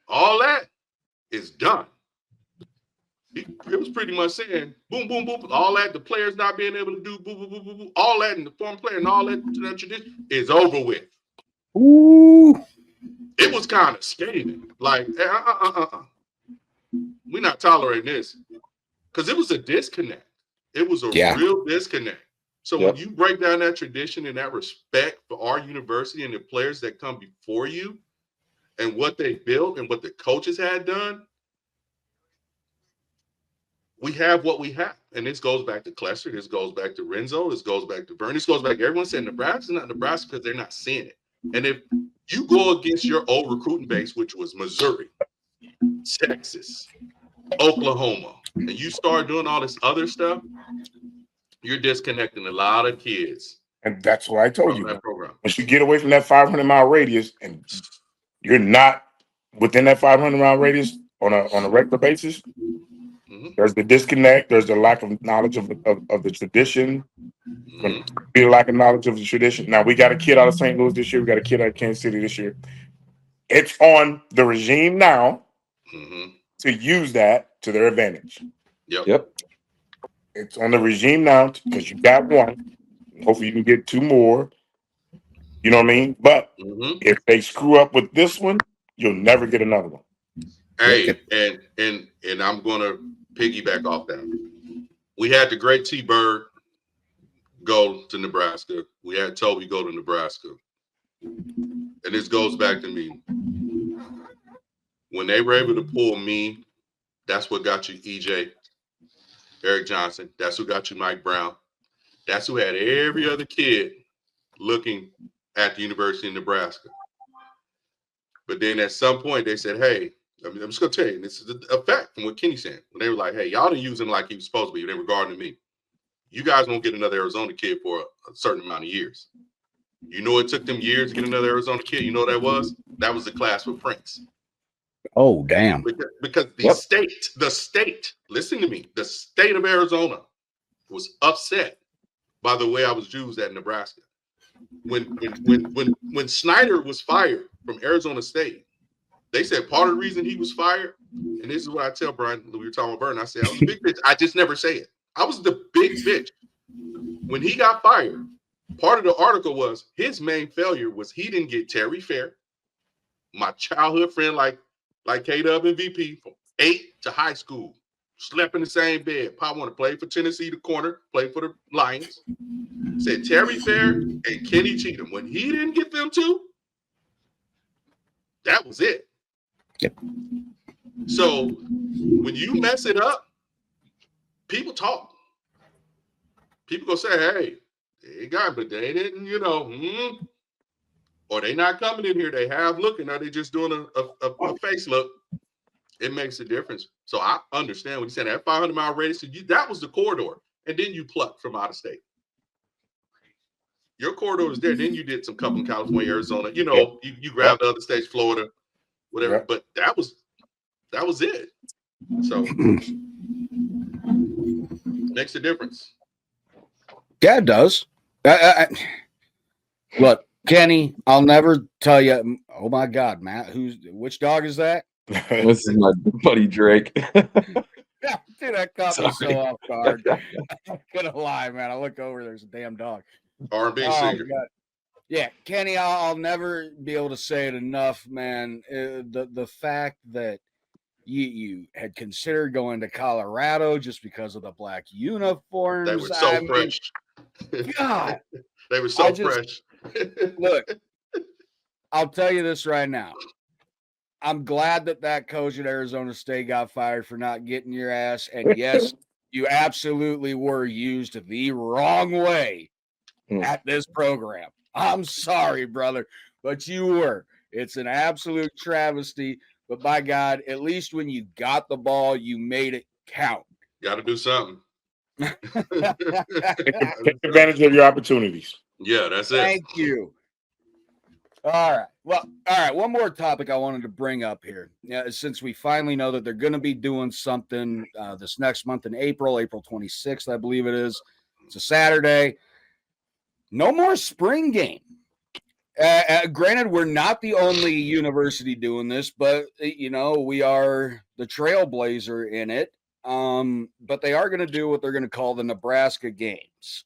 all that is done. It was pretty much saying, boom, boom, boom, all that, the players not being able to do, boom, boom, boom, boom, boom, all that, and the former player and all that tradition is over with. Ooh. It was kind of scathing. Like, we're not tolerating this. Because it was a disconnect. It was a real disconnect. So when you break down that tradition and that respect for our university and the players that come before you and what they built and what the coaches had done, we have what we have. And this goes back to Klesser. This goes back to Renzo. This goes back to Bernie. This goes back to everyone saying Nebraska's not Nebraska because they're not seeing it. And if you go against your old recruiting base, which was Missouri, Texas, Oklahoma, and you start doing all this other stuff, you're disconnecting a lot of kids. And that's what I told you. That program. Once you get away from that 500-mile radius and you're not within that 500-mile radius on a regular basis. Mm-hmm. There's the disconnect. There's the lack of knowledge of the tradition. Mm-hmm. Be a lack of knowledge of the tradition. Now we got a kid out of St. Louis this year. We got a kid out of Kansas City this year. It's on the regime now to use that to their advantage. Yep. It's on the regime now because you got one. Hopefully you can get two more. You know what I mean? But if they screw up with this one, you'll never get another one. Hey, and I'm gonna piggyback off that. We had the great T-Bird go to Nebraska. We had Toby go to Nebraska. And this goes back to me. When they were able to pull me, that's what got you EJ, Eric Johnson. That's who got you Mike Brown. That's who had every other kid looking at the University of Nebraska. But then at some point they said, hey, I'm just going to tell you, this is a fact from what Kenny said. When they were like, hey, y'all didn't use him like he was supposed to be. They were regarding me. You guys won't get another Arizona kid for a certain amount of years. You know it took them years to get another Arizona kid. You know what that was? That was the class with Prince. Oh, damn. Because the state, listen to me, the state of Arizona was upset by the way I was used at Nebraska. When Snyder was fired from Arizona State, they said part of the reason he was fired, and this is what I tell Bryan, we were talking about Burton, I said, I was a big bitch. I just never say it. I was the big bitch. When he got fired, part of the article was his main failure was he didn't get Terry Fair, my childhood friend like K-Dub and VP, from 8 to high school, slept in the same bed. Pop wanted to play for Tennessee, the corner, play for the Lions. Said Terry Fair and Kenny Cheatham. When he didn't get them two, that was it. Yep. So when you mess it up, people talk. People go say, hey, they got, but they didn't, or they not coming in here. They have looking, or they just doing a face look. It makes a difference. So I understand what he's saying. That 500-mile radius, that was the corridor. And then you plucked from out of state. Your corridor was there. Then you did some couple in California, Arizona. You grabbed other states, Florida, whatever. Yeah. But that was it. So makes a difference. Yeah, it does. Look, Kenny, I'll never tell you. Oh my God, Matt, which dog is that? This is my buddy Drake. Dude, that caught me so off guard. I'm gonna lie, man. I look over, there's a damn dog. R&B singer. Yeah, Kenny, I'll never be able to say it enough, man. The fact that you had considered going to Colorado just because of the black uniforms. They were so fresh. God. They were so fresh. Look, I'll tell you this right now. I'm glad that coach at Arizona State got fired for not getting your ass. And yes, you absolutely were used the wrong way at this program. I'm sorry, brother, but you were. It's an absolute travesty. But by God, at least when you got the ball, you made it count. Got to do something. Take advantage of your opportunities. Yeah, that's it. Thank you. All right. Well, all right. One more topic I wanted to bring up here. Since we finally know that they're going to be doing something this next month in April 26th, I believe it is. It's a Saturday. No more spring game. Granted, we're not the only university doing this, but, we are the trailblazer in it. But they are going to do what they're going to call the Nebraska games.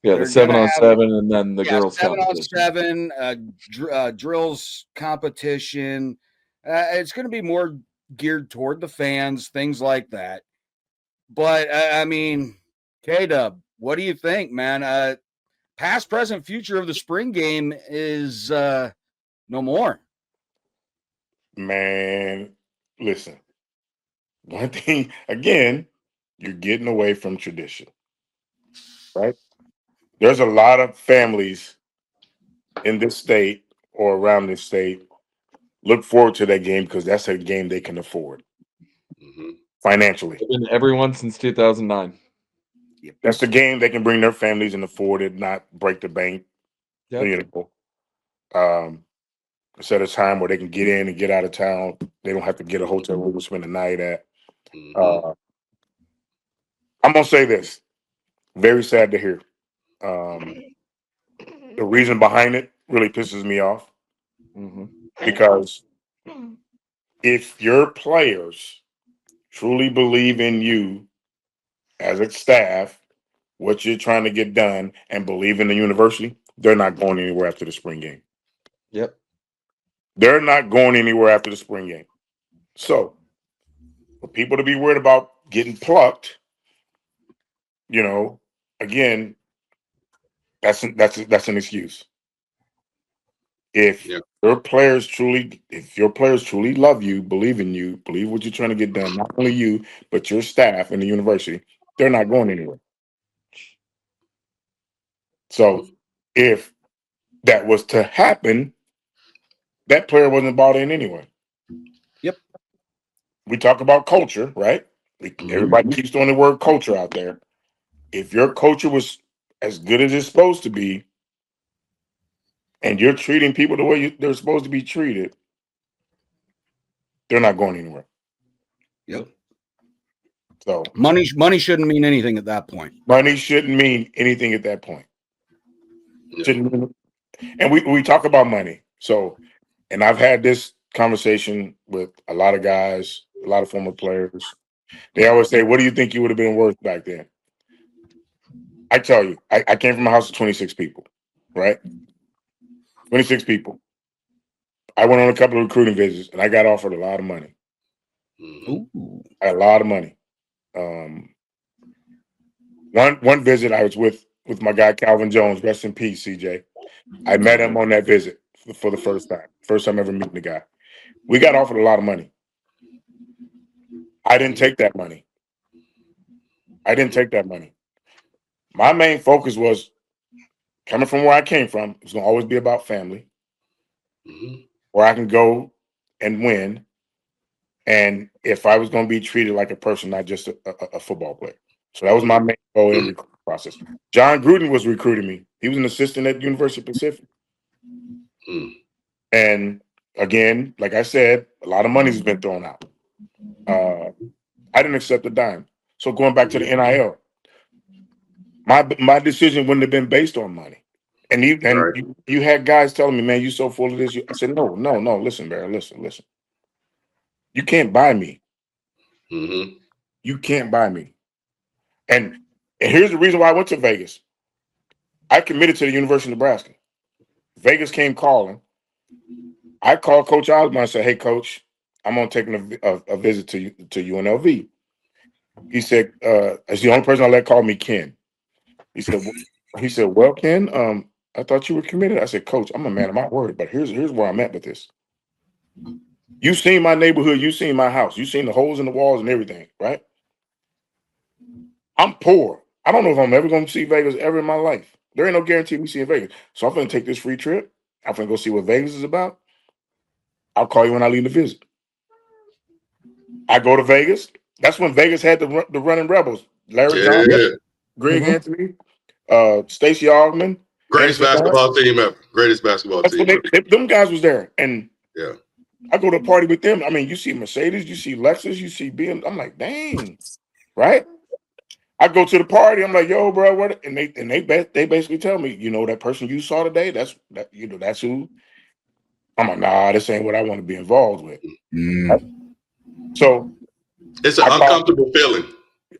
Yeah, the 7-on-7 and then the girls' 7-on-7 drills competition. It's going to be more geared toward the fans, things like that. But, K-Dub, what do you think, man? Past, present, future of the spring game is no more. Man, listen. One thing, again, you're getting away from tradition, right? There's a lot of families in this state or around this state look forward to that game because that's a game they can afford financially. Been everyone since 2009. That's the game they can bring their families and afford it, not break the bank. Yep. instead of time where they can get in and get out of town. They don't have to get a hotel room to spend the night at. I'm gonna say this. Very sad to hear. The reason behind it really pisses me off because if your players truly believe in you as a staff, what you're trying to get done, and believe in the university, they're not going anywhere after the spring game. Yep. They're not going anywhere after the spring game. So, for people to be worried about getting plucked, again, that's an excuse. If your players truly love you, believe in you, believe what you're trying to get done, not only you, but your staff in the university, they're not going anywhere. So if that was to happen, that player wasn't bought in anyway. Yep. We talk about culture, right? Everybody keeps throwing the word culture out there. If your culture was as good as it's supposed to be, and you're treating people the way they're supposed to be treated, they're not going anywhere. Yep. So money shouldn't mean anything at that point. Money shouldn't mean anything at that point. And we talk about money. So, and I've had this conversation with a lot of guys, a lot of former players. They always say, "What do you think you would have been worth back then?" I tell you, I came from a house of 26 people, right? 26 people. I went on a couple of recruiting visits, and I got offered a lot of money. I had a lot of money. One visit, I was with my guy Calvin Jones, rest in peace, CJ. I met him on that visit for the first time ever meeting the guy. We got offered a lot of money. I didn't take that money. My main focus was, coming from where I came from, it was going to always be about family, where I can go and win, and if I was going to be treated like a person, not just a football player. So that was my main goal in the recruiting process. John Gruden was recruiting me. He was an assistant at University of Pacific. And again, like I said, a lot of money's been thrown out. I didn't accept a dime. So going back to the NIL, my decision wouldn't have been based on money. And you had guys telling me, "Man, you so full of this." I said, no, listen, Barry, listen. You can't buy me. You can't buy me. And here's the reason why I went to Vegas. I committed to the University of Nebraska. Vegas came calling. I called Coach Osborne and said, "Hey, Coach, I'm on taking a visit to UNLV." He said, "It's the only person I let call me Ken." He said, "Well, Ken, I thought you were committed." I said, "Coach, I'm a man of my word, but here's where I'm at with this. You've seen my neighborhood, you've seen my house, you've seen the holes in the walls and everything, right? I'm poor. I don't know if I'm ever going to see Vegas ever in my life. There ain't no guarantee me seeing Vegas. So I'm going to take this free trip. I'm going to go see what Vegas is about. I'll call you when I leave the visit." I go to Vegas. That's when Vegas had the running Rebels. Larry Johnson, Greg Anthony, Stacey Augman. Greatest basketball team ever. Greatest basketball team ever. Them guys was there. And I go to a party with them. I mean, you see Mercedes, you see Lexus, you see BMW. I'm like, dang, right? I go to the party. I'm like, "Yo, bro, what?" And they basically tell me, "That person you saw today, that's who." I'm like, "Nah, this ain't what I want to be involved with." Right? So it's an uncomfortable feeling.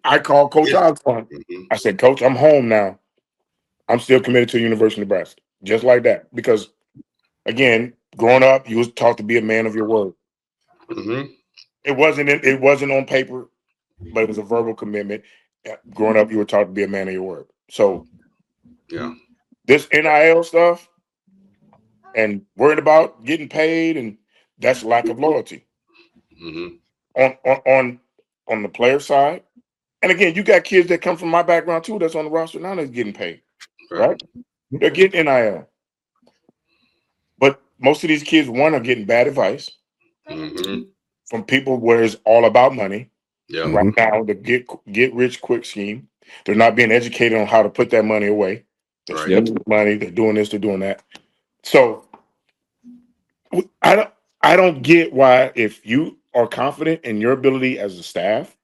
I called Coach Osborne. I said, "Coach, I'm home now. I'm still committed to the University of Nebraska." Just like that. Because again, growing up, you was taught to be a man of your word. It wasn't on paper, but it was a verbal commitment. Growing up, you were taught to be a man of your word. So this NIL stuff and worried about getting paid, and that's lack of loyalty. On the player side. And again, you got kids that come from my background too that's on the roster now that's getting paid. Right? They're getting NIL. But most of these kids, one, are getting bad advice from people where it's all about money. Right now, the get rich quick scheme. They're not being educated on how to put that money away. They're spending money, they're doing this, they're doing that. So I don't get why, if you are confident in your ability as a staff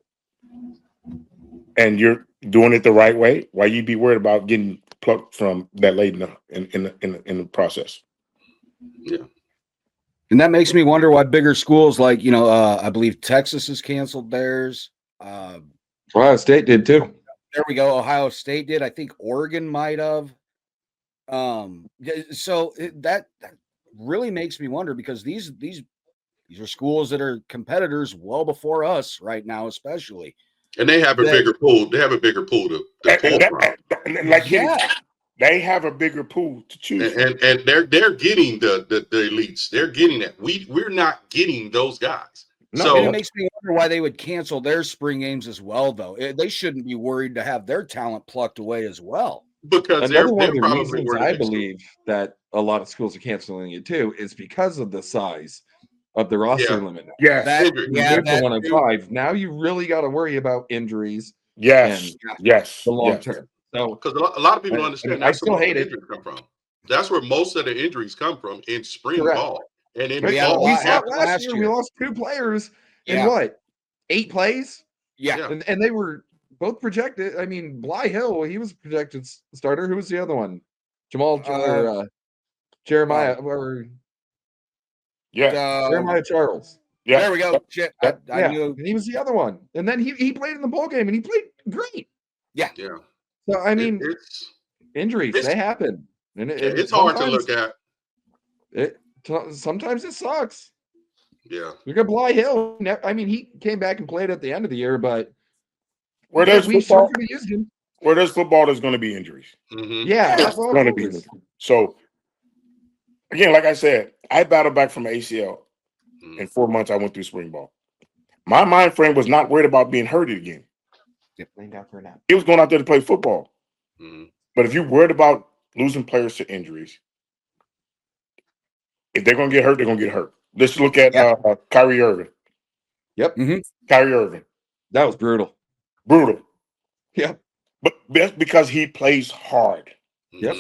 and you're doing it the right way, why you be worried about getting plucked from that late in the process. Yeah. And that makes me wonder why bigger schools like, I believe Texas has canceled theirs. Ohio State did too. There we go. Ohio State did. I think Oregon might have. So that really makes me wonder, because these are schools that are competitors well before us right now, especially. And they have a bigger pool. They have a bigger pool to pull from. They have a bigger pool to choose from. And they're getting the elites. They're getting it. We're not getting those guys. No, so it makes me wonder why they would cancel their spring games as well, though. They shouldn't be worried to have their talent plucked away as well. Because another one of the probably reasons I believe that a lot of schools are canceling it too is because of the size of the roster limit. Yeah, that's 1 of 5. Now you really got to worry about injuries. Yes, the long term. So because a lot of people don't understand. I still hate it. Come from. That's where most of the injuries come from, in spring ball. And in we fall, saw last year we lost 2 players in what, 8 plays? Yeah. And they were both projected. I mean, Bly Hill, he was a projected starter. Who was the other one? Jeremiah Jeremiah Charles. Yeah, there we go. Shit, I knew. And he was the other one. And then he played in the bowl game and he played great. Yeah. So I mean, injuries, they happen. And it's hard to look at. Sometimes it sucks. Yeah. Look at Bly Hill. I mean, he came back and played at the end of the year, but where there's football, there's going to be injuries. Mm-hmm. Yeah, it's going to be. So again, like I said, I battled back from ACL. In 4 months, I went through spring ball. My mind frame was not worried about being hurt again. Laying down for a nap. He was going out there to play football. Mm-hmm. But if you're worried about losing players to injuries, if they're going to get hurt, they're going to get hurt. Let's look at Kyrie Irving. Yep. Mm-hmm. Kyrie Irving. That was brutal. Yep. But that's because he plays hard. Yep.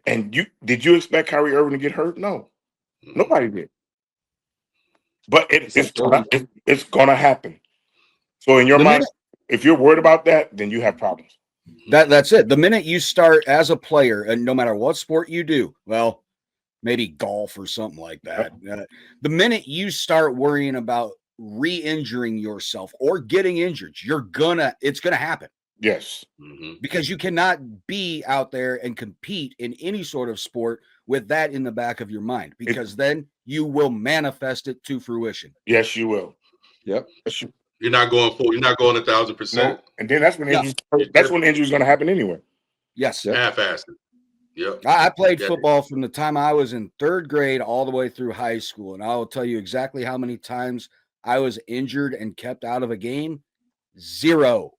And did you expect Kyrie Irving to get hurt? No. Nobody did. But it's going to happen. So in your mind, if you're worried about that, then you have problems. That's it. The minute you start as a player, and no matter what sport you do, well, maybe golf or something like that. The minute you start worrying about re-injuring yourself or getting injured, it's gonna happen. Yes. Mm-hmm. Because you cannot be out there and compete in any sort of sport with that in the back of your mind, because then you will manifest it to fruition. Yes, you will. Yep. You're not going 1,000%. No. And then that's when injuries going to happen anyway. Yes. Half-assed. Yep. I played football from the time I was in 3rd grade all the way through high school, and I will tell you exactly how many times I was injured and kept out of a game. 0.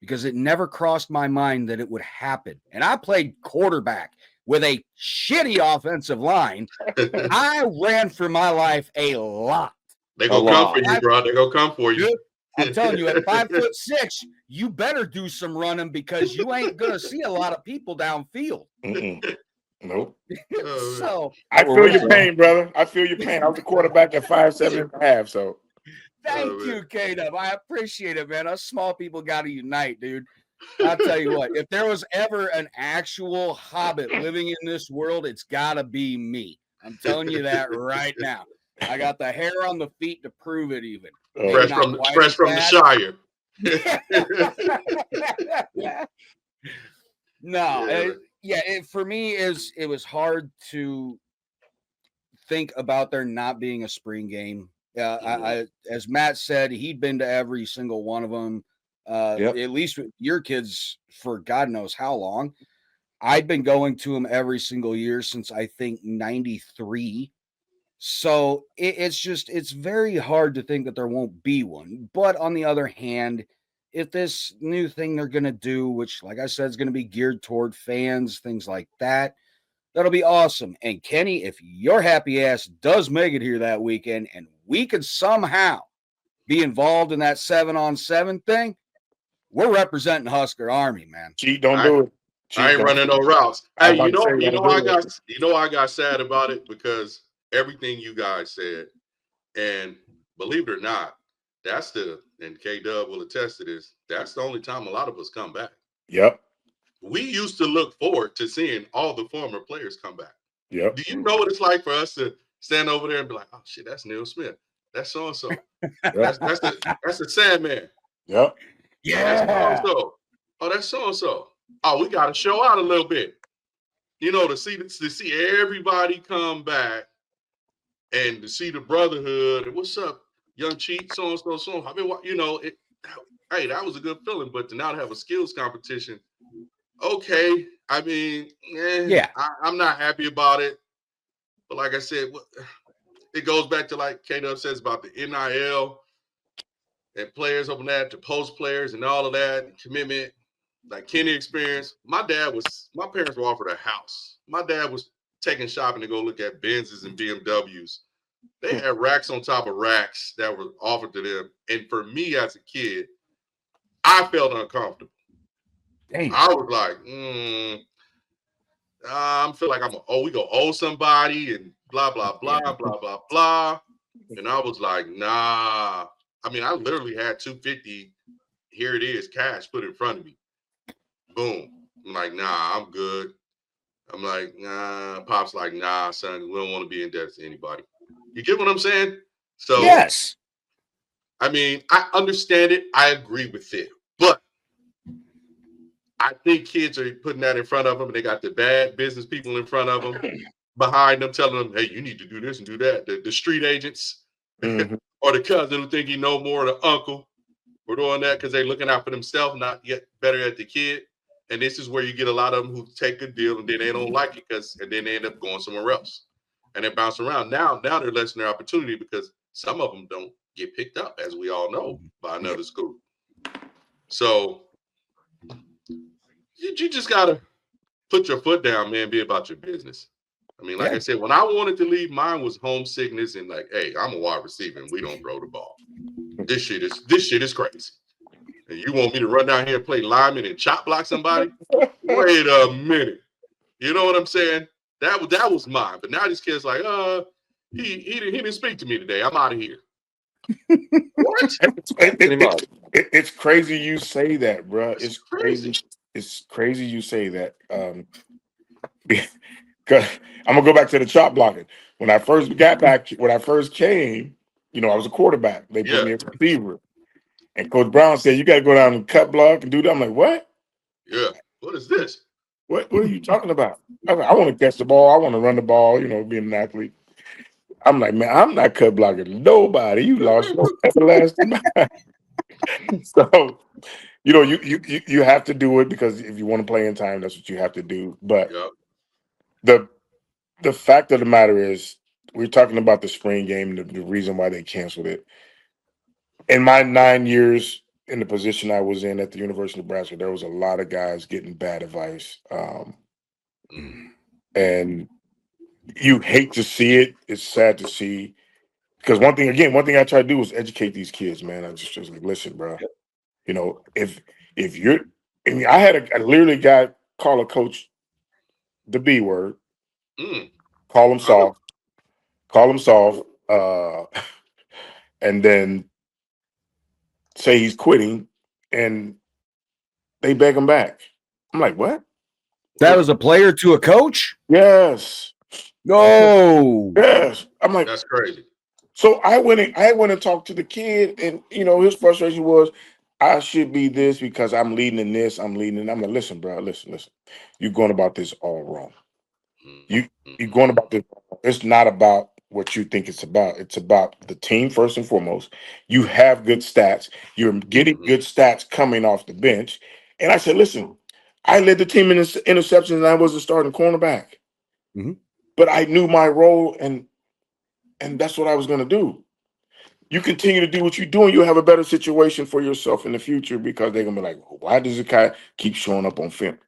Because it never crossed my mind that it would happen. And I played quarterback with a shitty offensive line. I ran for my life a lot. They're going to come for you, bro. They're going to come for you. Dude, I'm telling you, at 5'6", you better do some running, because you ain't going to see a lot of people downfield. Nope. So I feel your pain, brother. I feel your pain. I was a quarterback at 5'7.5", so. Thank you, K-Dub. I appreciate it, man. Us small people got to unite, dude. I'll tell you what, if there was ever an actual hobbit living in this world, it's got to be me. I'm telling you that right now. I got the hair on the feet to prove it even. Fresh from the Shire. No, for me, it was hard to think about there not being a spring game. I as Matt said, he'd been to every single one of them. At least with your kids for God knows how long. I'd been going to them every single year since I think 93. So it's very hard to think that there won't be one. But on the other hand, if this new thing they're going to do, which, like I said, is going to be geared toward fans, things like that, that'll be awesome. And Kenny, if your happy ass does make it here that weekend and we could somehow be involved in that 7-on-7 thing, we're representing Husker Army, man. Cheat, don't do it. I ain't running no routes. Hey, you know I got sad about it, because everything you guys said. And believe it or not, and K-Dub will attest to this, that's the only time a lot of us come back. Yep. We used to look forward to seeing all the former players come back. Yep. Do you know what it's like for us to stand over there and be like, oh shit, that's Neil Smith. That's so-and-so. Yep. That's the Sandman. Yep. Yeah. That's so-and-so. Oh, that's so-and-so. Oh, we got to show out a little bit. You know, to see everybody come back and to see the Brotherhood. And what's up, young Cheat, so-and-so, so. I mean, you know, hey, that was a good feeling. But to now have a skills competition, okay. I mean, yeah, I'm not happy about it. But like I said, it goes back to like K-Dub says about the NIL and players open that to post players and all of that and commitment. Like Kenny experience. My parents were offered a house. My dad was taking shopping to go look at Benzes and BMWs. They had racks on top of racks that were offered to them. And for me as a kid, I felt uncomfortable. Dang. I was like, I feel like we gonna owe somebody and blah, blah, blah, blah, blah, blah. And I was like, nah. I mean, I literally had $250. Here it is, cash put in front of me. Boom. I'm like, nah, I'm good. I'm like, nah. Pop's like, nah, son, we don't want to be in debt to anybody. You get what I'm saying? So, yes. I mean, I understand it. I agree with it. But I think kids are putting that in front of them, and they got the bad business people in front of them, behind them, telling them, hey, you need to do this and do that. The street agents or the cousin who think you know more than the uncle for doing that because they're looking out for themselves, not yet better at the kid. And this is where you get a lot of them who take a deal and then they don't like it and then they end up going somewhere else. And they bounce around. Now they're less their opportunity because some of them don't get picked up, as we all know, by another school. So you just got to put your foot down, man, be about your business. I mean, like I said, when I wanted to leave, mine was homesickness and like, hey, I'm a wide receiver and we don't throw the ball. This shit is crazy. And you want me to run down here and play lineman and chop block somebody? Wait a minute. You know what I'm saying? That was mine. But now this kid's like, he didn't speak to me today. I'm out of here. What? It's crazy you say that, bro. It's crazy. It's crazy you say that. Because I'm gonna go back to the chop blocking. When I first came, you know, I was a quarterback. They put me as a receiver. And Coach Brown said, you got to go down and cut block and do that. I'm like, what? Yeah. What is this? What are you talking about? I want to catch the ball. I want to run the ball, you know, being an athlete. I'm like, man, I'm not cut blocking nobody. You lost your everlasting mind. So, you know, you have to do it because if you want to play in time, that's what you have to do. But the fact of the matter is, we're talking about the spring game, the reason why they canceled it. In my 9 years in the position I was in at the University of Nebraska, there was a lot of guys getting bad advice. And you hate to see it. It's sad to see. Because one thing I try to do is educate these kids, man. I just like, listen, bro. You know, if you're, I mean, I literally got call a coach the B word, call him soft, and then say he's quitting, and they beg him back. I'm like, what? That was a player to a coach? Yes. No. Yes. I'm like, that's crazy. So I went and talked to the kid, and you know, his frustration was, I should be this because I'm leading in this, I'm leading. I'm like, listen, bro, listen. You're going about this all wrong. You're going about this. It's not about what you think it's about. It's about the team first and foremost. You have good stats. You're getting good stats coming off the bench. And I said, listen, I led the team in interceptions, and I was a starting cornerback. But I knew my role, and that's what I was going to do. You continue to do what you're doing, you'll have a better situation for yourself in the future because they're going to be like, why does the guy keep showing up on film?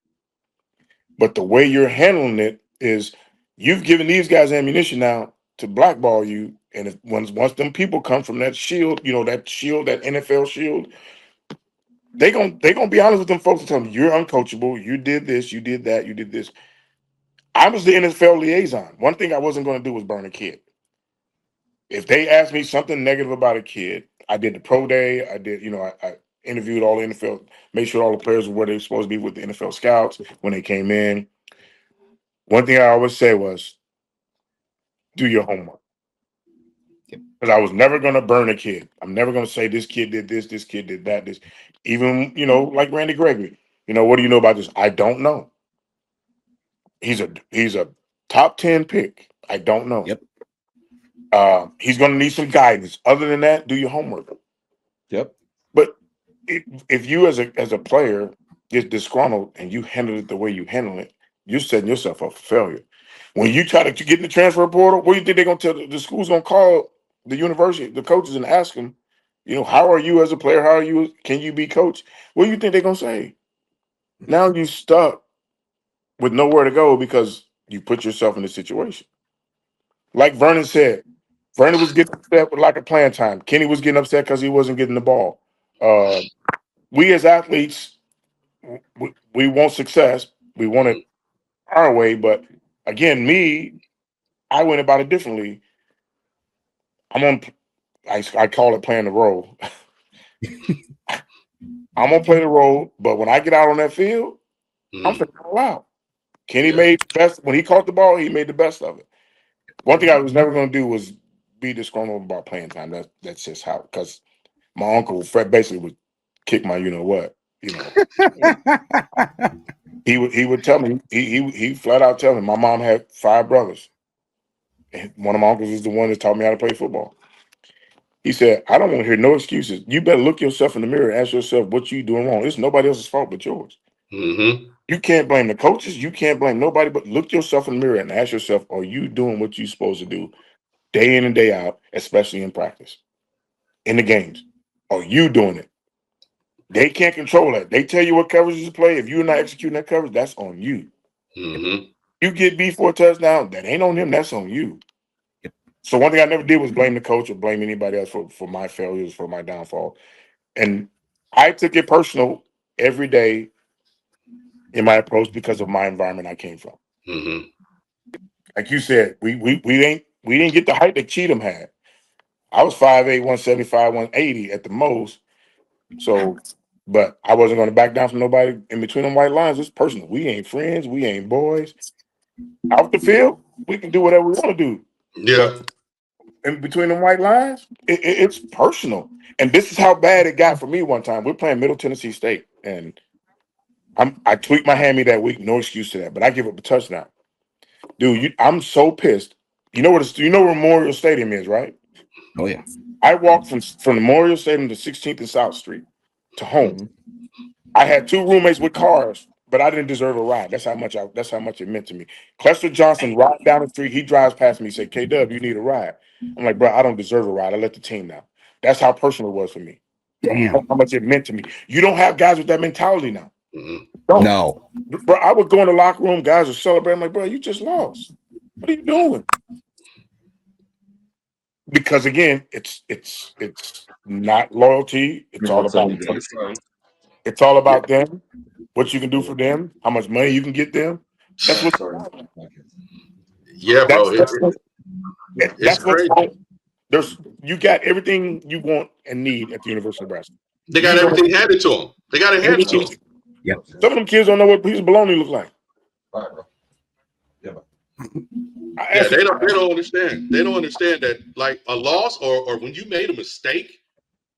But the way you're handling it is you've given these guys ammunition now to blackball you. And if once them people come from that shield, you know, that NFL shield, they're gonna be honest with them folks and tell them, you're uncoachable, you did this, you did that, you did this. I was the NFL liaison. One thing I wasn't going to do was burn a kid. if they ask me something negative about a kid, I did the pro day. I did, I interviewed all the NFL, made sure all the players were where they were supposed to be with the NFL scouts when they came in. One thing I always say was, do your homework. Because I was never going to burn a kid. I'm never going to say this kid did this kid did that, this. Even, like Randy Gregory. What do you know about this? I don't know. He's a top 10 pick. I don't know. Yep. He's going to need some guidance. Other than that, do your homework. Yep. But if you as a player get disgruntled and you handle it the way you handle it, you're setting yourself up for failure. When you try to get in the transfer portal, what do you think they're going to tell? The school's going to call the university, the coaches, and ask them, how are you as a player? How are you? Can you be coached? What do you think they're going to say? Now you're stuck with nowhere to go because you put yourself in a situation. Like Vernon said, Vernon was getting upset with lack of playing time. Kenny was getting upset because he wasn't getting the ball. We as athletes, we want success. We want it our way. But again, I went about it differently. I call it playing the role. I'm going to play the role, but when I get out on that field, I'm going to go out. Kenny made the best. When he caught the ball, he made the best of it. One thing I was never going to do was be disgruntled about playing time. That's just how, because my uncle Fred basically would kick my what. He would tell me, he flat out tell me, my mom had 5 brothers. And one of my uncles is the one that taught me how to play football. He said, I don't want to hear no excuses. You better look yourself in the mirror and ask yourself what you doing wrong. It's nobody else's fault but yours. Mm-hmm. You can't blame the coaches. You can't blame nobody, but look yourself in the mirror and ask yourself, are you doing what you're supposed to do day in and day out, especially in practice, in the games? Are you doing it? They can't control that. They tell you what coverages to play. If you're not executing that coverage, that's on you. Mm-hmm. You get beat for a touchdown, that ain't on him. That's on you. So one thing I never did was blame the coach or blame anybody else for my failures, for my downfall. And I took it personal every day in my approach because of my environment I came from. Mm-hmm. Like you said, we didn't get the height that Cheatham had. I was 5'8", 175, 180 at the most. So, but I wasn't going to back down from nobody in between them white lines. It's personal. We ain't friends. We ain't boys. Out the field, we can do whatever we want to do. Yeah. But in between them white lines, it's personal. And this is how bad it got for me one time. We're playing Middle Tennessee State, and I tweaked my hammy that week. No excuse to that, but I give up a touchdown. Dude, I'm so pissed. You know where Memorial Stadium is, right? Oh yeah. I walked from Memorial Stadium to 16th and South Street to home. I had 2 roommates with cars, but I didn't deserve a ride. That's how much it meant to me. Clester Johnson rides down the street. He drives past me. He said, "K-Dub, you need a ride." I'm like, "Bro, I don't deserve a ride. I let the team down." That's how personal it was for me. Damn. How much it meant to me. You don't have guys with that mentality now. Mm-hmm. No. Bro, I would go in the locker room. Guys are celebrating. I'm like, "Bro, you just lost. What are you doing?" Because again, it's not loyalty. It's all about them. It's all about them. What you can do for them. How much money you can get them. That's what. Yeah, bro. That's crazy. You got everything you want and need at the University of Nebraska. They got everything handed to them. They got it handed to them. Yeah. Some of them kids don't know what a piece of bologna looks like. All right, bro. Yeah, they don't understand. They don't understand that, like, a loss or when you made a mistake,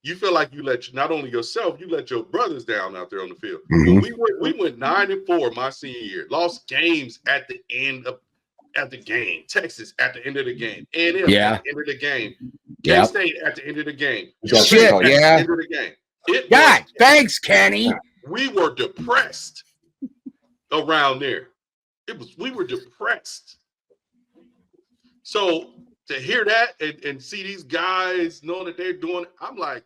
you feel like you let not only yourself, you let your brothers down out there on the field. Mm-hmm. We went 9-4 my senior year, lost games at the end of the game. Texas at the end of the game. A&M at the end of the game. K-State at the end of the game. Shit, at the end of the game. God, thanks, Kenny. We were depressed around there. We were depressed. So to hear that and see these guys knowing that they're doing, I'm like,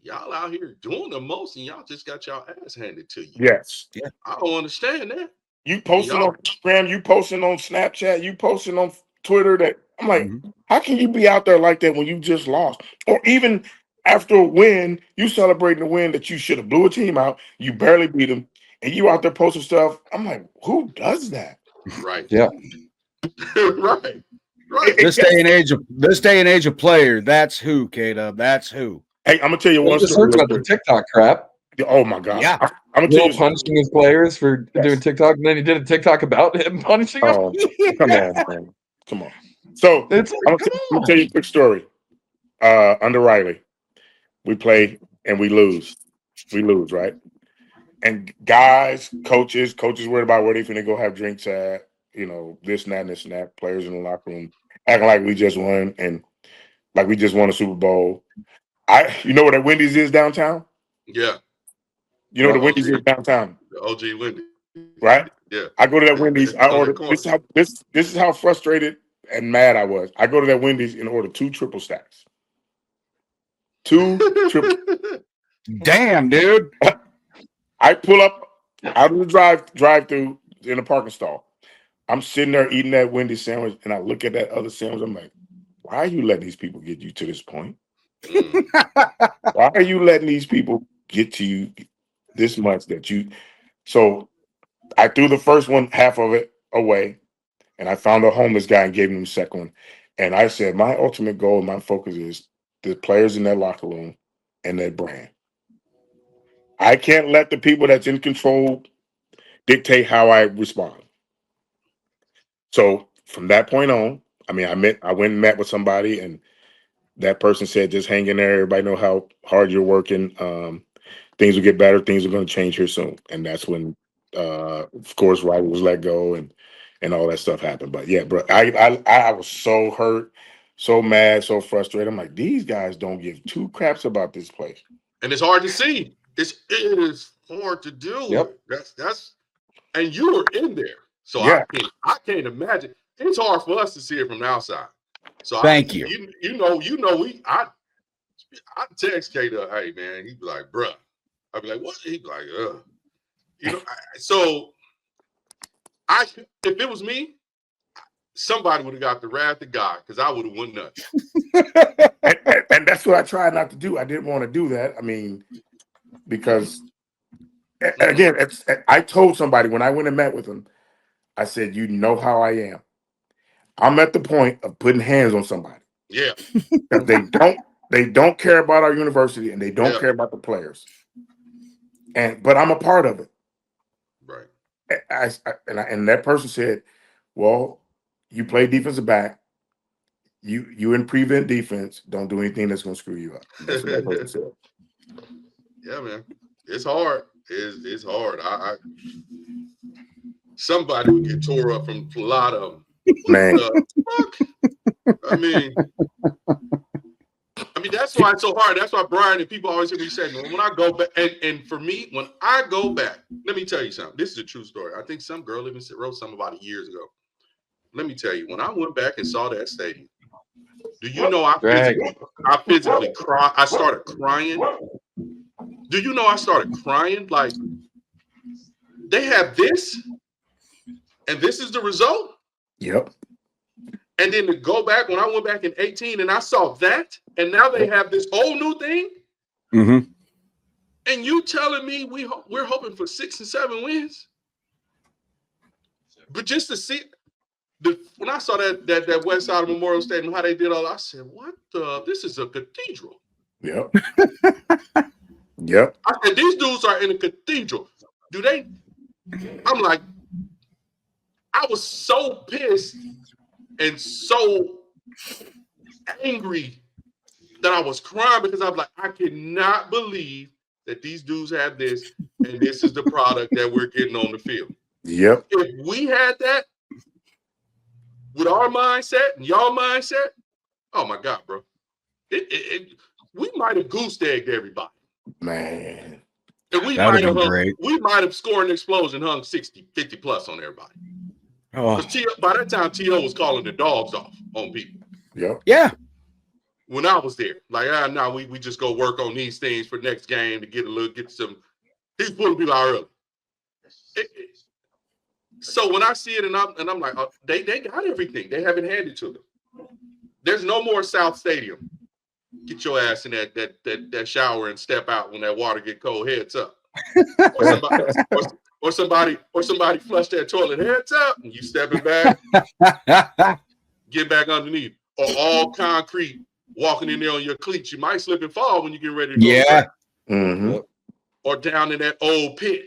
y'all out here doing the most and y'all just got y'all ass handed to you. Yes. Yeah. I don't understand that. You posting on Instagram, you posting on Snapchat, you posting on Twitter that I'm like, how can you be out there like that when you just lost? Or even after a win, you celebrating a win that you should have blew a team out, you barely beat them, and you out there posting stuff. I'm like, who does that? Right. Yeah. Right. Right. This day and age of player, that's who, K-Dub. That's who. Hey, I'm gonna tell you one Just story. heard about the TikTok crap. Oh my God. Yeah. I'm gonna tell you punishing his players for doing TikTok, and then he did a TikTok about him punishing them. Oh, come on, man. Come on. So It's I'm gonna tell you a quick story. Under Riley, we play and we lose. We lose, right? And guys, coaches worried about where they finna go have drinks at, this and that and this and that. Players in the locker room acting like we just won and like we just won a Super Bowl. You know where that Wendy's is downtown? Yeah. You know where the Wendy's is downtown? The OG Wendy's. Right? Yeah. I go to that Wendy's. I order. This is how frustrated and mad I was. I go to that Wendy's and order 2 triple stacks. 2 triple. Damn, dude. I pull up out of the drive-through in the parking stall. I'm sitting there eating that Wendy's sandwich, and I look at that other sandwich. I'm like, why are you letting these people get you to this point? Why are you letting these people get to you this much that you? So I threw the first one, half of it away, and I found a homeless guy and gave him the second one. And I said, my ultimate goal, my focus is the players in that locker room and that brand. I can't let the people that's in control dictate how I respond. So from that point on, I went and met with somebody, and that person said, just hang in there. Everybody know how hard you're working. Things will get better. Things are going to change here soon. And that's when, of course, Riley was let go and all that stuff happened. But yeah, bro, I was so hurt, so mad, so frustrated. I'm like, these guys don't give 2 craps about this place. And it's hard to see. It is hard to do. Yep. That's and you were in there. So yeah. I can't imagine. It's hard for us to see it from the outside. So thank you. I text K-Dub, hey man, he'd be like, bruh. I'd be like, what? He'd be like, if it was me, somebody would have got the wrath of God because I would have went nuts. and that's what I tried not to do. I didn't want to do that. Because again, I told somebody when I went and met with them, I said, you know how I am. I'm at the point of putting hands on somebody. Yeah. They don't care about our university and they don't care about the players. But I'm a part of it. Right. And that person said, well, you play defensive back. You in prevent defense, don't do anything that's going to screw you up. That's what that person said. Yeah, man. It's hard. It's hard. Somebody would get tore up from a lot of them. Man. I mean, that's why it's so hard. That's why Bryan and people always hear me say, when I go back, and for me, when I go back, let me tell you something. This is a true story. I think some girl even wrote something about it years ago. Let me tell you, when I went back and saw that stadium, do you know I physically cried? I started crying. Do you know I started crying? Like, they have this, and this is the result? Yep. And then to go back, when I went back in 18 and I saw that, and now they have this whole new thing. Mm-hmm. And you telling me we're hoping for 6 and 7 wins? But just to see, when I saw that West Side of Memorial Stadium, how they did all, I said, what the? This is a cathedral. Yep. Yep. I said, these dudes are in a cathedral. Do they? I'm like, I was so pissed and so angry that I was crying because I was like, I cannot believe that these dudes have this and this is the product that we're getting on the field. Yep. If we had that with our mindset and y'all mindset, oh my God, bro. We might have goose-egged everybody. Man. And we might have scored an explosion, hung 60, 50 plus on everybody. Because by that time, T.O. was calling the dogs off on people. Yep. Yeah. When I was there, like, no, we just go work on these things for next game to get some. He's pulling people out early. So when I see it and I'm like, oh, they got everything. They haven't handed to them. There's no more South Stadium. Get your ass in that shower and step out when that water get cold. Heads up. Or somebody flush that toilet. Heads up. And you stepping back. get back underneath, or all concrete, walking in there on your cleats. You might slip and fall when you get ready to go. Yeah. Mm-hmm. Or down in that old pit,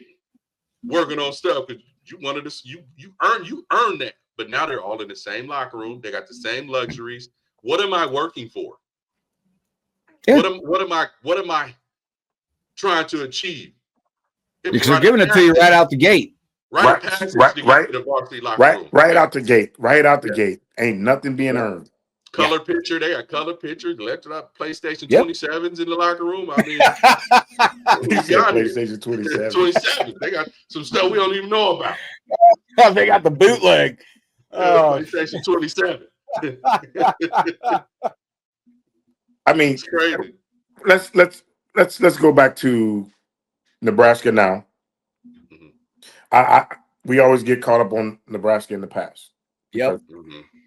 working on stuff because you wanted to. You earned that. But now they're all in the same locker room. They got the same luxuries. What am I working for? Yeah. What am I trying to achieve? Because they're giving it to you right out the gate. Right to get to the varsity locker room. Right out the gate. Right out the gate. Ain't nothing being earned. Color picture. They got color pictures. Left up PlayStation 27s in the locker room. I mean, you said PlayStation 27. 27. They got some stuff we don't even know about. They got the bootleg. PlayStation 27. I mean, it's crazy. Let's go back to Nebraska now. We always get caught up on Nebraska in the past. Yep.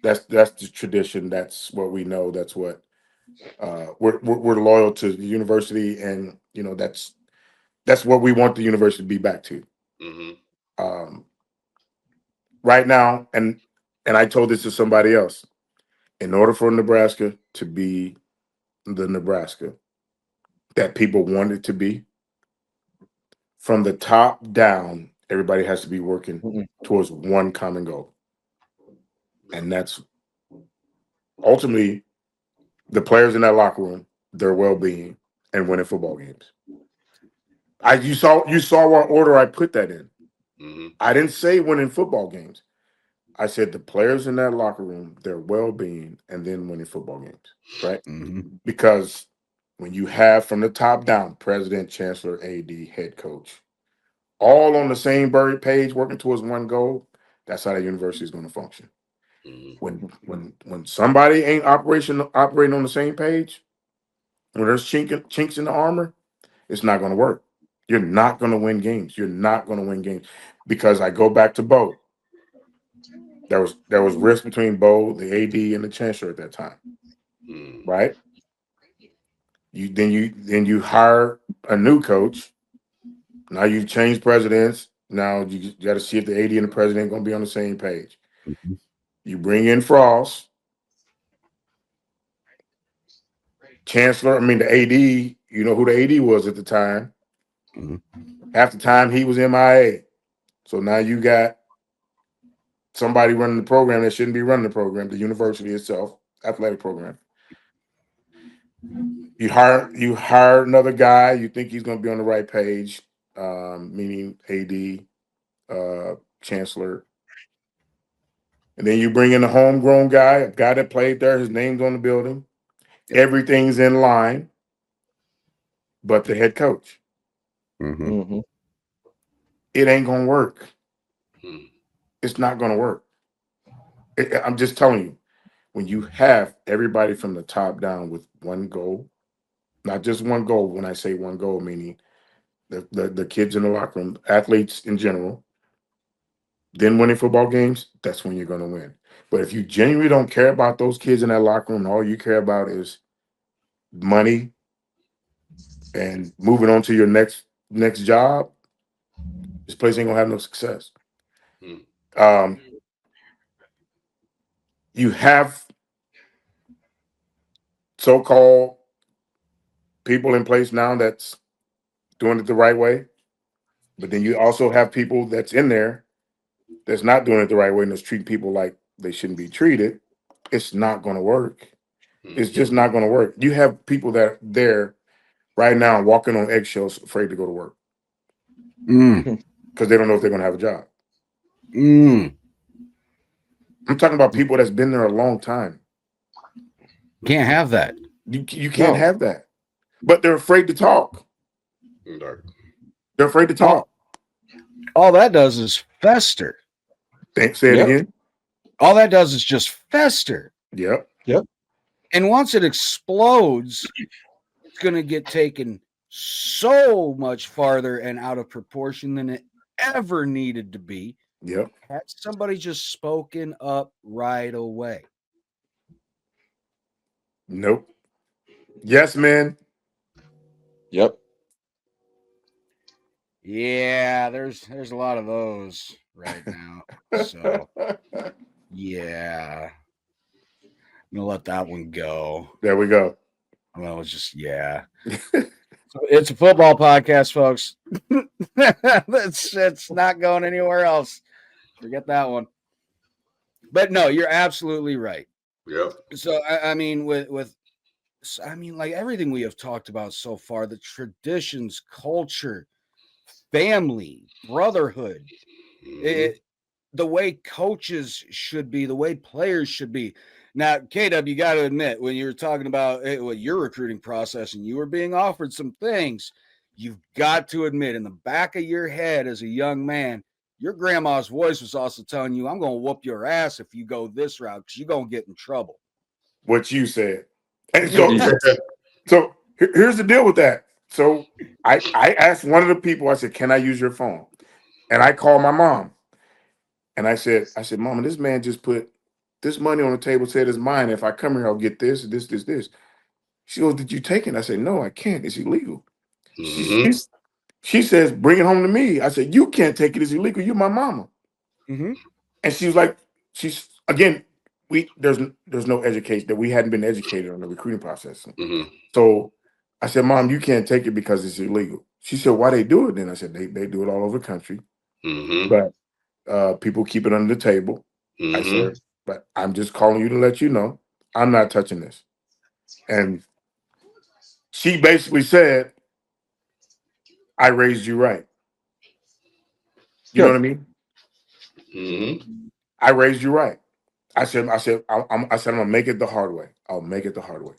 That's the tradition. That's what we know. That's what we're loyal to the university, and that's what we want the university to be back to. Right now, and I told this to somebody else. In order for Nebraska to be the Nebraska that people want it to be, from the top down, everybody has to be working towards one common goal. And that's ultimately the players in that locker room, their well-being, and winning football games. You saw what order I put that in. I didn't say winning football games. I said the players in that locker room, their well-being, and then winning football games, right? Because when you have from the top down, president, chancellor, AD, head coach, all on the same page working towards one goal, that's how the university is going to function. When somebody ain't operating on the same page, when there's chinks in the armor, it's not going to work. You're not going to win games. You're not going to win games because I go back to Bo. There was risk between Bo, the AD, and the chancellor at that time, right? You hire a new coach. Now you've changed presidents. Now you got to see if the AD and the president are going to be on the same page. You bring in Frost, chancellor. I mean the AD. You know who the AD was at the time. Half the time he was MIA. So now you got somebody running the program that shouldn't be running the program, the university itself, athletic program. You hire another guy, you think he's going to be on the right page, meaning AD, chancellor. And then you bring in a homegrown guy, a guy that played there, his name's on the building. Everything's in line, but the head coach. It ain't going to work. It's not going to work. I'm just telling you, when you have everybody from the top down with one goal, not just one goal. When I say one goal, meaning the kids in the locker room, athletes in general, then winning football games, that's when you're going to win. But if you genuinely don't care about those kids in that locker room, and all you care about is money and moving on to your next job, this place ain't going to have no success. You have so-called people in place now that's doing it the right way, but then you also have people that's in there that's not doing it the right way and that's treating people like they shouldn't be treated. It's not going to work. It's just not going to work. You have people that are there right now walking on eggshells, afraid to go to work because they don't know if they're going to have a job. I'm talking about people that's been there a long time. Can't have that. You can't have that. But they're afraid to talk. They're afraid to talk. All that does is fester. Say it again. All that does is just fester. Yep. And once it explodes, it's going to get taken so much farther and out of proportion than it ever needed to be. Yep. Had somebody just spoken up right away. Nope. Yes, man. Yep. Yeah, there's a lot of those right now. So, yeah. gonna let that one go. There we go. Well, it's just it's a football podcast, folks. it's not going anywhere else. Forget that one. But no, you're absolutely right. Yep. So I mean, like everything we have talked about so far, the traditions, culture, family, brotherhood, the way coaches should be, the way players should be. Now, KW, you got to admit, when you're talking about your recruiting process and you were being offered some things, you've got to admit in the back of your head as a young man, your grandma's voice was also telling you, I'm going to whoop your ass if you go this route because you're going to get in trouble. What you said. And so here's the deal with that. So I asked one of the people, I said, can I use your phone? And I called my mom. And I said, Mama, this man just put this money on the table, said it's mine. If I come here, I'll get this. She goes, did you take it? I said, no, I can't. It's illegal. She says, bring it home to me. I said, you can't take it. It's illegal. You're my mama. Mm-hmm. And she was like, there's no education, that we hadn't been educated on the recruiting process. So I said, Mom, you can't take it because it's illegal. She said, why they do it then? I said, they do it all over the country. But people keep it under the table. I said, but I'm just calling you to let you know I'm not touching this. And she basically said, I raised you right. You know what I mean? I raised you right. I said, I'm gonna make it the hard way. I'll make it the hard way.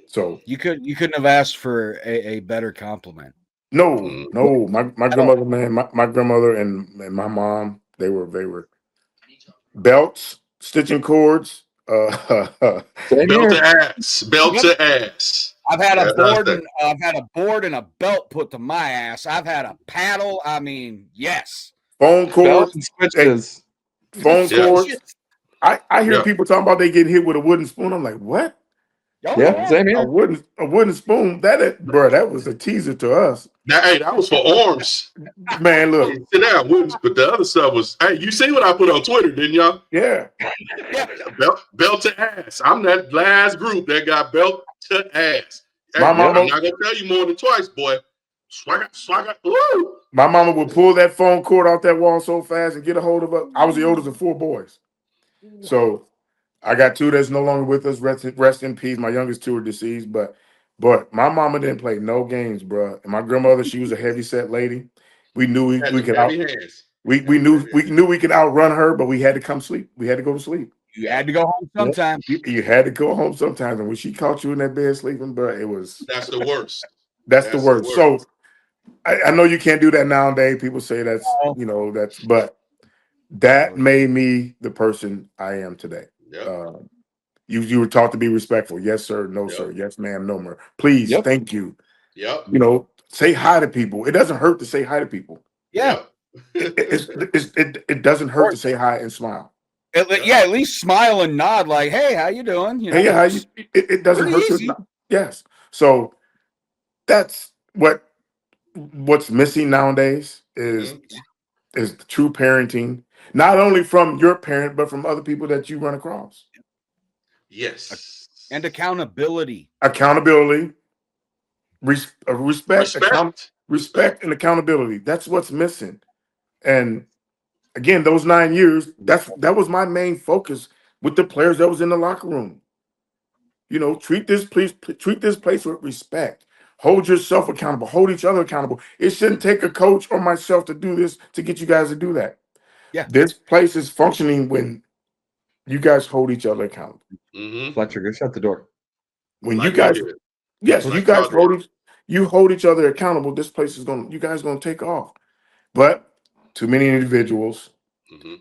So you couldn't have asked for a better compliment. No. My grandmother, man, my grandmother and my mom, they were belts, stitching cords. Belt to ass. I've had a board and a belt put to my ass. I've had a paddle. I mean, yes. Phone cords. Phone cords. I hear people talking about they getting hit with a wooden spoon. I'm like, what? Same here. A wooden spoon. That was a teaser to us. That was for arms. Man, look. Sit down, but the other stuff was, hey, you see what I put on Twitter, didn't y'all? Yeah. Belt to ass. I'm that last group that got belt to ass. Hey, I'm not gonna tell you more than twice, boy. Swagger. Woo! My mama would pull that phone cord off that wall so fast and get a hold of us. I was the oldest of 4 boys. So I got 2 that's no longer with us. Rest in peace. My youngest 2 are deceased, but my mama didn't play no games, bro. And my grandmother, she was a heavy set lady. We knew we could we knew we could outrun her, but we had to come sleep. We had to go to sleep. You had to go home sometime. You had to go home sometimes. And when she caught you in that bed sleeping, bro, that's the worst. That's the worst. So I know you can't do that nowadays. People say but that made me the person I am today. Yep. You were taught to be respectful. Yes, sir. No, sir. Yes, ma'am. No, more. Please. Yep. Thank you. Yep. Say hi to people. It doesn't hurt to say hi to people. Yeah. It doesn't hurt to say hi and smile. At least smile and nod like, hey, how you doing? It doesn't hurt to yes. So that's what's missing nowadays is the true parenting, not only from your parent, but from other people that you run across. Yes. And accountability. Respect, and accountability. That's what's missing. And again, those 9 years, that was my main focus with the players that was in the locker room. Treat this place with respect. Hold yourself accountable. Hold each other accountable. It shouldn't take a coach or myself to do this to get you guys to do that. Yeah. This place is functioning when you guys hold each other accountable. Fletcher, go shut the door. When you guys hold each other accountable, this place is you guys gonna take off. But too many individuals,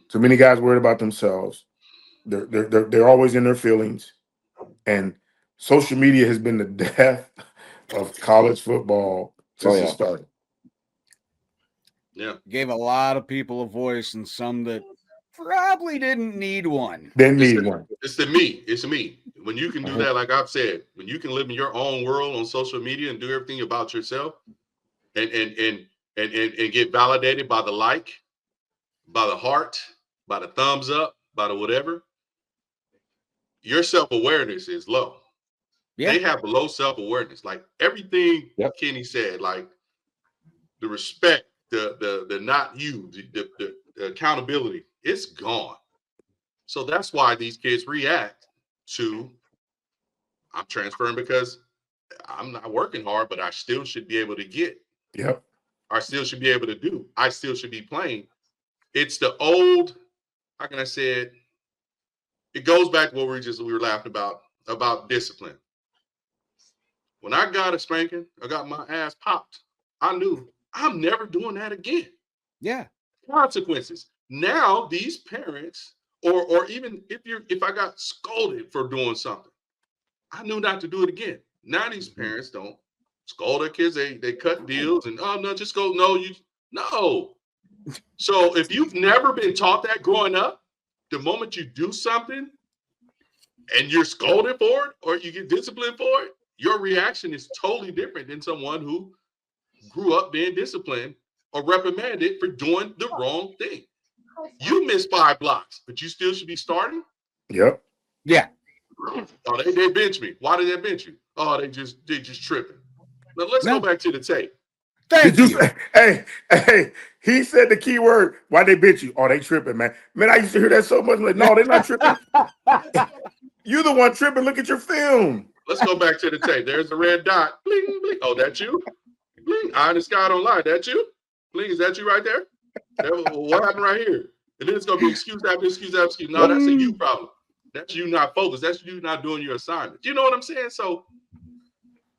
too many guys worried about themselves. They're always in their feelings, and social media has been the death of college football since it started. Yeah, gave a lot of people a voice, and some that probably didn't need one. Didn't need one. It's me. It's me. When you can do that, like I've said, when you can live in your own world on social media and do everything about yourself, and get validated by the like, by the heart, by the thumbs up, by the whatever, your self-awareness is low. Yeah. They have low self-awareness. Like everything Kenny said, like the respect, the not you, the accountability, it's gone. So that's why these kids react to, I'm transferring because I'm not working hard, but I still should be able to get. Yep. I still should be able to do. I still should be playing. It's the old, how can I say it? It goes back to what we were laughing about discipline. When I got a spanking, I got my ass popped. I knew I'm never doing that again. Yeah. Consequences. Now these parents, or even if I got scolded for doing something, I knew not to do it again. Now these parents don't scold their kids. They cut deals and no, just go. No. So if you've never been taught that growing up, the moment you do something and you're scolded for it or you get disciplined for it, your reaction is totally different than someone who grew up being disciplined or reprimanded for doing the wrong thing. You missed 5 blocks, but you still should be starting? Yep. Yeah. Oh, they bench me. Why did they bench you? Oh, they just tripping. Now let's go back to the tape. Thank you. Hey, he said the key word. Why they bitch you? Oh, they tripping, man. Man, I used to hear that so much. Like, no, they're not tripping. You the one tripping. Look at your film. Let's go back to the tape. There's the red dot. Bling, bling. Oh, that's you? Bling. Eye in the sky don't lie. That's you? Bling, is that you right there? What happened right here? And then it's going to be excuse after excuse after excuse. No, that's a you problem. That's you not focused. That's you not doing your assignment. You know what I'm saying? So,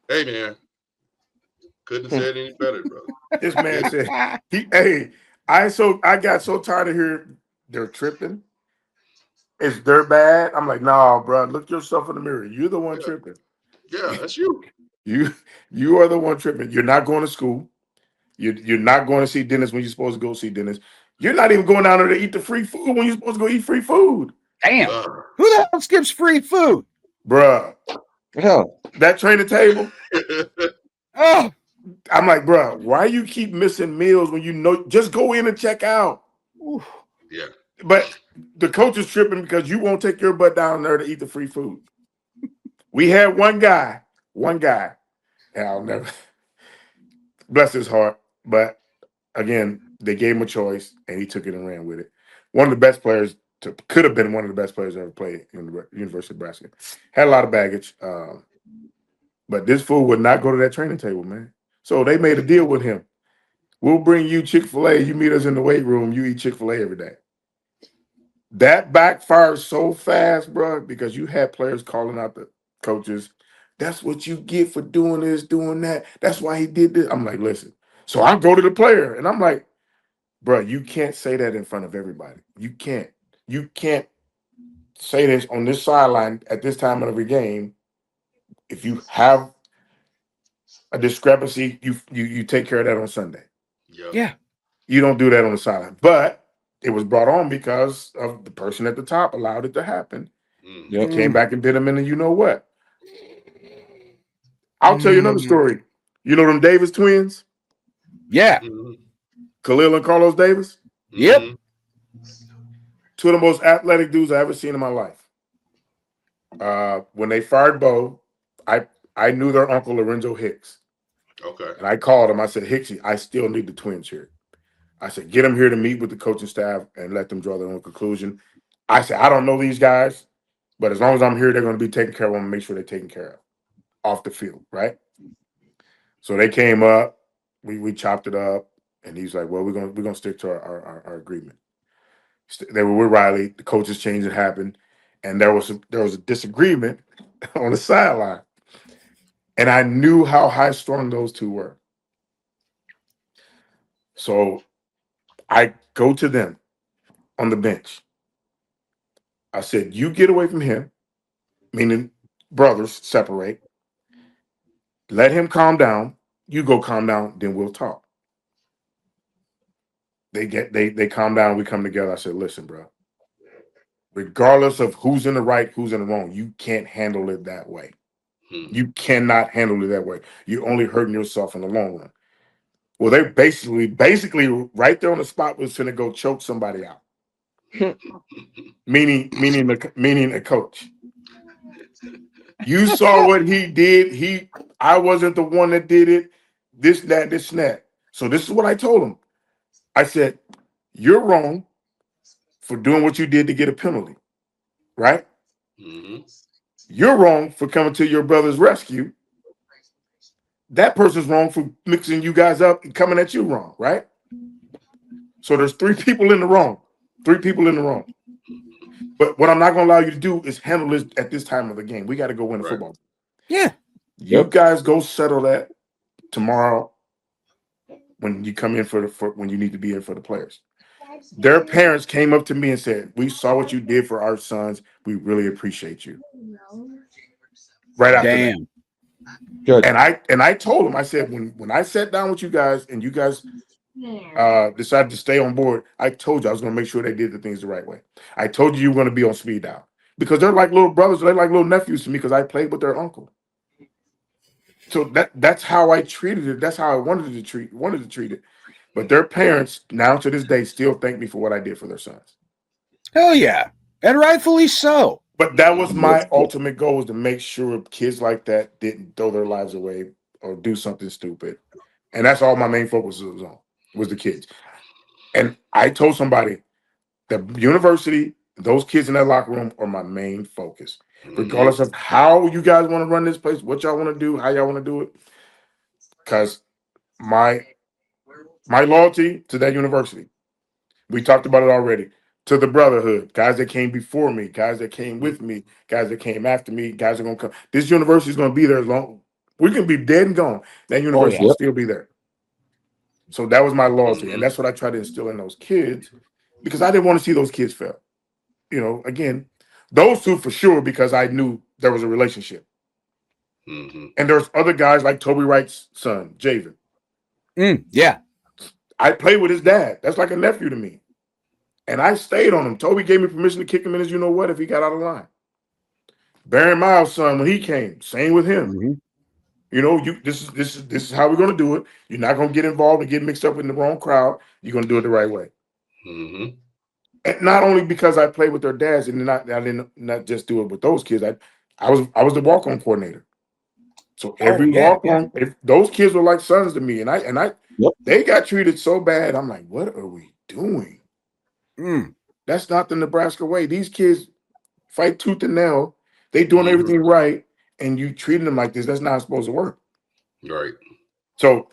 hey, man. Couldn't have said any better, brother. This man said, I got so tired of hearing they're tripping. It's their bad. I'm like, nah, bro, look yourself in the mirror. You're the one tripping. Yeah, that's you. You are the one tripping. You're not going to school. You're not going to see dentists when you're supposed to go see dentists. You're not even going down there to eat the free food when you're supposed to go eat free food. Damn. Who the hell skips free food? Bruh. Hell, that training table. Oh. I'm like, bro, why you keep missing meals when you know? Just go in and check out. Yeah. But the coach is tripping because you won't take your butt down there to eat the free food. We had one guy, and I'll never, bless his heart, but again, they gave him a choice, and he took it and ran with it. One of the best players, could have been one of the best players ever played in the University of Nebraska. Had a lot of baggage, but this fool would not go to that training table, man. So they made a deal with him. We'll bring you Chick-fil-A. You meet us in the weight room. You eat Chick-fil-A every day. That backfired so fast, bro, because you had players calling out the coaches. That's what you get for doing this, doing that. That's why he did this. I'm like, listen. So I go to the player, and I'm like, bro, you can't say that in front of everybody. You can't. You can't say this on this sideline at this time of every game. If you have a discrepancy, you take care of that on Sunday. Yeah. You don't do that on the sideline. But it was brought on because of the person at the top allowed it to happen. He came back and did them in the you know what. I'll tell you another story. You know them Davis twins? Yeah. Khalil and Carlos Davis? Yep. Two of the most athletic dudes I ever seen in my life. When they fired Bo, I knew their uncle Lorenzo Hicks. Okay. And I called him. I said, Hicksy, I still need the twins here. I said, get them here to meet with the coaching staff and let them draw their own conclusion. I said, I don't know these guys, but as long as I'm here, they're going to be taken care of. I want to make sure they're taken care of off the field, right? So they came up. We chopped it up. And he's like, well, we're gonna stick to our agreement. They were with Riley. The coaches change happened. And there was a disagreement on the sideline. And I knew how high-strung those two were. So I go to them on the bench. I said, you get away from him, meaning brothers separate. Let him calm down. You go calm down, then we'll talk. They calm down, we come together. I said, listen, bro, regardless of who's in the right, who's in the wrong, you can't handle it that way. You cannot handle it that way. You're only hurting yourself in the long run. Well, they basically right there on the spot was going to go choke somebody out. meaning a coach. You saw what he did. I wasn't the one that did it. This, that, this, and that. So this is what I told him. I said, you're wrong for doing what you did to get a penalty, right? Mm-hmm. You're wrong for coming to your brother's rescue. That person's wrong for mixing you guys up and coming at you wrong, right? So there's 3 people in the wrong. 3 people in the wrong. But what I'm not going to allow you to do is handle this at this time of the game. We got to go win a football. Yeah. You guys go settle that tomorrow when you come in for when you need to be in for the players. Their parents came up to me and said, "We saw what you did for our sons. We really appreciate you." Right after that. Good. And I told them, I said, when I sat down with you guys and you guys decided to stay on board, I told you I was going to make sure they did the things the right way. I told you were going to be on speed dial because they're like little brothers. They're like little nephews to me because I played with their uncle. So that's how I treated it. That's how I wanted to treat it. But their parents now to this day still thank me for what I did for their sons. Hell yeah. And rightfully so. But that was my ultimate goal, was to make sure kids like that didn't throw their lives away or do something stupid. And that's all my main focus was the kids. And I told somebody, the university, those kids in that locker room are my main focus. Regardless of how you guys want to run this place, what y'all want to do, how y'all want to do it. Because my loyalty to that university, we talked about it already, to the Brotherhood, guys that came before me, guys that came with me, guys that came after me, guys that are going to come. This university is going to be there as long. We can be dead and gone. That university will still be there. So that was my loyalty. And that's what I tried to instill in those kids, because I didn't want to see those kids fail. You know, again, those 2 for sure, because I knew there was a relationship. And there's other guys like Toby Wright's son, Javen. Yeah. I played with his dad. That's like a nephew to me. And I stayed on him. Toby gave me permission to kick him in his you-know-what if he got out of line. Bryan Miles' son, when he came, same with him. You know, this is how we're going to do it. You're not going to get involved and get mixed up in the wrong crowd. You're going to do it the right way. And not only because I played with their dads, and I didn't just do it with those kids. I was the walk-on coordinator. So every walk-on, if those kids were like sons to me, and they got treated so bad. I'm like, what are we doing? That's not the Nebraska way. These kids fight tooth and nail. They doing everything right, and you treating them like this. That's not supposed to work. Right. So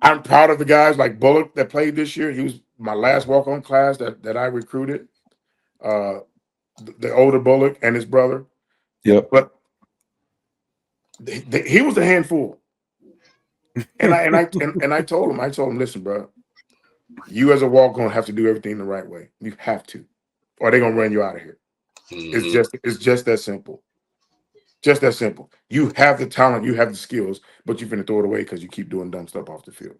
I'm proud of the guys like Bullock that played this year. He was my last walk-on class that I recruited. The older Bullock and his brother. But he was a handful. And I told him, listen, bro, you as a walk-on have to do everything the right way. You have to, or they're gonna run you out of here. It's just that simple. Just that simple. You have the talent, you have the skills, but you're gonna throw it away because you keep doing dumb stuff off the field.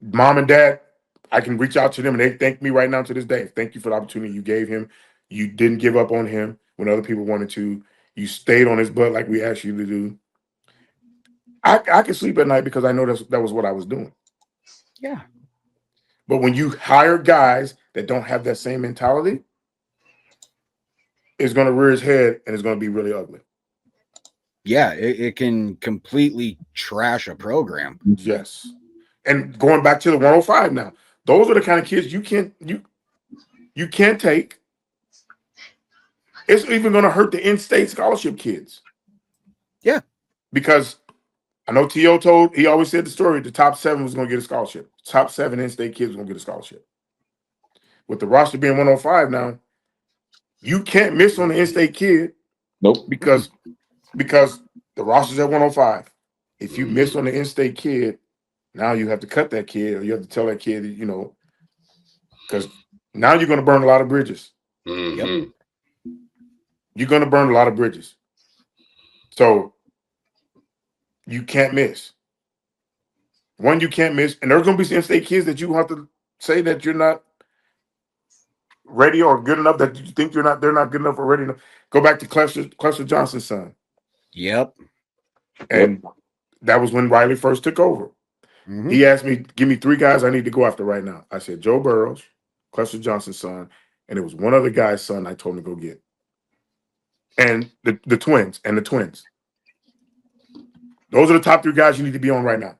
Mom and dad, I can reach out to them and they thank me right now to this day. Thank you for the opportunity you gave him. You didn't give up on him when other people wanted to. You stayed on his butt like we asked you to do. I can sleep at night because I know that was what I was doing. Yeah. But when you hire guys that don't have that same mentality, it's going to rear its head and it's going to be really ugly. Yeah, it can completely trash a program. Yes. And going back to the 105 now, those are the kind of kids you can't take. It's even going to hurt the in-state scholarship kids. Yeah. Because I know T.O. he always said the story, the top 7 was going to get a scholarship. Top 7 in-state kids were going to get a scholarship. With the roster being 105 now, you can't miss on the in-state kid. Nope. Because the roster's at 105. If you miss on the in-state kid, now you have to cut that kid, or you have to tell that kid, you know, because now you're going to burn a lot of bridges. Yep. You're going to burn a lot of bridges. So you can't miss. One, you can't miss. And there's going to be some in-state kids that you have to say that you're not ready or good enough, that you think they're not good enough or ready enough. Go back to Cluster Johnson's son. Yep. And that was when Riley first took over. He asked me, give me 3 guys I need to go after right now. I said, Joe Burrows, Cluster Johnson's son, and it was one other guy's son I told him to go get. and the twins. Those are the top 3 guys you need to be on right now.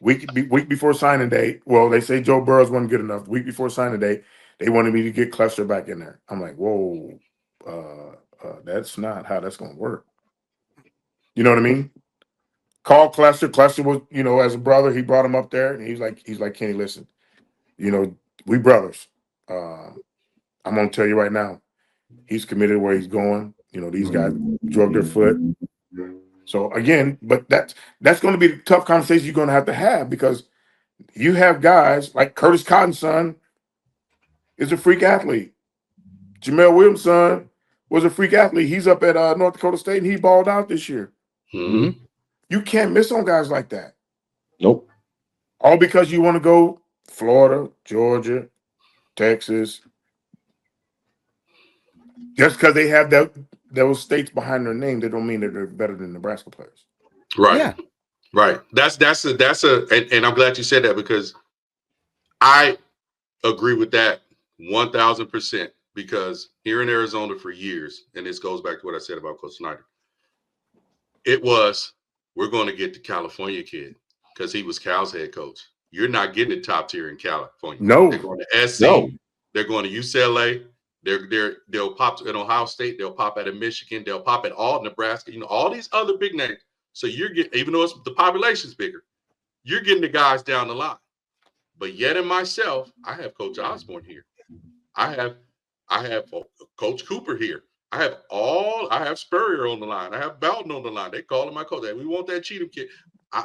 Week before signing day, well, they say Joe Burrows wasn't good enough. Week before signing day, they wanted me to get Cluster back in there. I'm like, whoa, that's not how that's going to work. You know what I mean? Call Cluster. Cluster was, as a brother, he brought him up there, and he's like, Kenny, listen, we brothers. I'm going to tell you right now, he's committed where he's going. These guys drug their foot. So again, but that's going to be the tough conversation you're going to have because you have guys like Curtis Cotton's son is a freak athlete. Jamel Williams' son was a freak athlete. He's up at North Dakota State, and he balled out this year. Mm-hmm. You can't miss on guys like that. Nope. All because you want to go Florida, Georgia, Texas. Just because they have those states behind their name, they don't mean that they're better than Nebraska players. Right. Yeah. Right. And I'm glad you said that because I agree with that 1,000% because here in Arizona for years, and this goes back to what I said about Coach Snyder, we're going to get the California kid because he was Cal's head coach. You're not getting the top tier in California. No. They're going to SC. No. They're going to UCLA. They'll pop at Ohio State. They'll pop at Michigan. They'll pop at all Nebraska. All these other big names. So you're getting, even though the population's bigger, you're getting the guys down the line. But yet in myself, I have Coach Osborne here. I have Coach Cooper here. I have Spurrier on the line. I have Bowden on the line. They call him my coach. We want that Cheatham kid.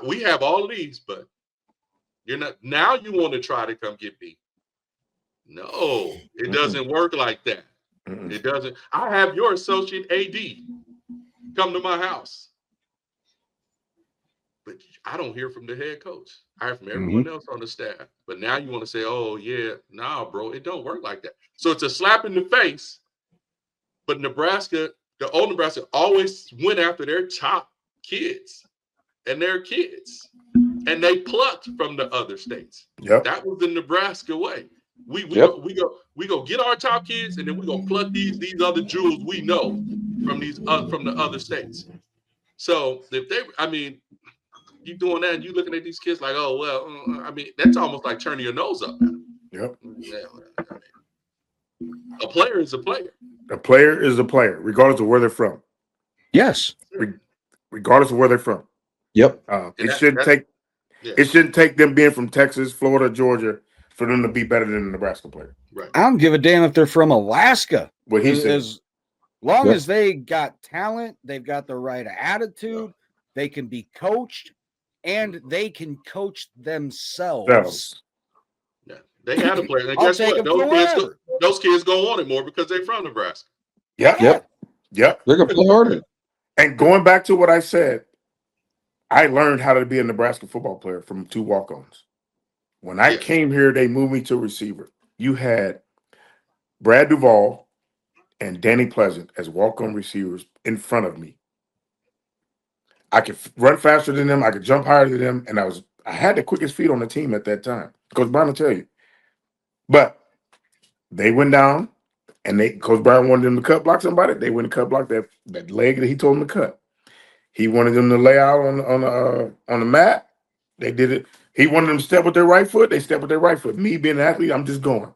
We have all of these, but you're not. Now you want to try to come get me. No, it doesn't work like that. It doesn't. I have your associate AD come to my house. But I don't hear from the head coach. I hear from everyone else on the staff. But now you want to say, oh, yeah, nah, bro, it don't work like that. So it's a slap in the face. But Nebraska, the old Nebraska, always went after their top kids and their kids. And they plucked from the other states. Yep. That was the Nebraska way. We go get our top kids, and then we go pluck these other jewels we know from the other states. So you doing that and you looking at these kids like, oh, well, that's almost like turning your nose up at them. Yep. A player is a player. A player is a player, regardless of where they're from. Yes. Regardless of where they're from. Yep. It shouldn't take them being from Texas, Florida, Georgia for them to be better than a Nebraska player. Right. I don't give a damn if they're from Alaska. What he said. As long as they got talent, they've got the right attitude, they can be coached, and they can coach themselves. Yeah, they got a player. And guess what? Those kids go on it more because they're from Nebraska. Yep. They're going to play harder. And going back to what I said, I learned how to be a Nebraska football player from 2 walk-ons. When I came here, they moved me to a receiver. You had Brad Duvall and Danny Pleasant as walk-on receivers in front of me. I could run faster than them. I could jump higher than them. And I had the quickest feet on the team at that time. Coach Bryan will tell you. But they went down, and Coach Bryan wanted them to cut block somebody. They went to cut block that leg that he told them to cut. He wanted them to lay out on the mat. They did it. He wanted them to step with their right foot. They stepped with their right foot. Me being an athlete, I'm just going.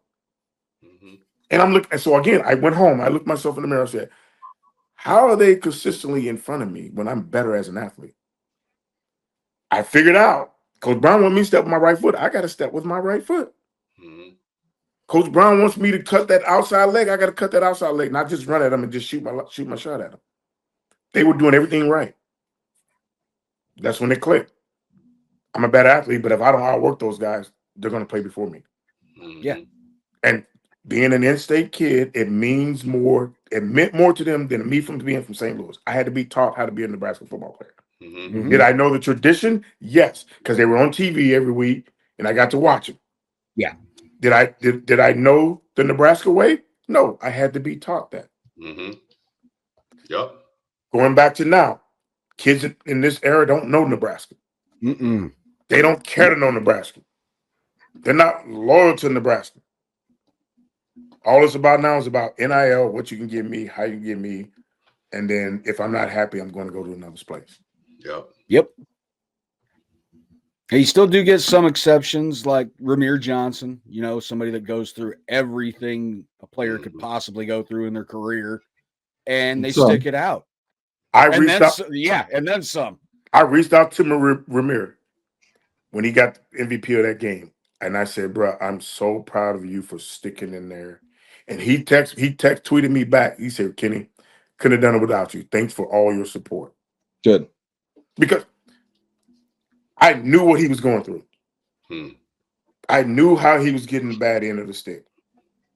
And I'm looking. So again, I went home. I looked myself in the mirror and said, how are they consistently in front of me when I'm better as an athlete? I figured out. Coach Bryan wants me to step with my right foot. I got to step with my right foot. Coach Bryan wants me to cut that outside leg. I got to cut that outside leg, not just run at them and just shoot my shot at them. They were doing everything right. That's when it clicked. I'm a bad athlete, but if I don't outwork those guys, they're going to play before me. Yeah. And being an in-state kid, it means more. It meant more to them than me from being from St. Louis. I had to be taught how to be a Nebraska football player. Did I know the tradition? Yes, because they were on TV every week, and I got to watch them. Yeah. Did I know the Nebraska way? No, I had to be taught that. Yep. Going back to now, kids in this era don't know Nebraska. They don't care to know Nebraska. They're not loyal to Nebraska. All it's about now is about NIL, what you can give me, how you can give me. And then if I'm not happy, I'm going to go to another place. Yep. And you still do get some exceptions like Ramir Johnson, somebody that goes through everything a player could possibly go through in their career, and they stick it out. And then some. I reached out to Ramir when he got the MVP of that game, and I said, bro, I'm so proud of you for sticking in there. And he tweeted me back. He said, Kenny, couldn't have done it without you. Thanks for all your support. Good. Because I knew what he was going through. I knew how he was getting the bad end of the stick.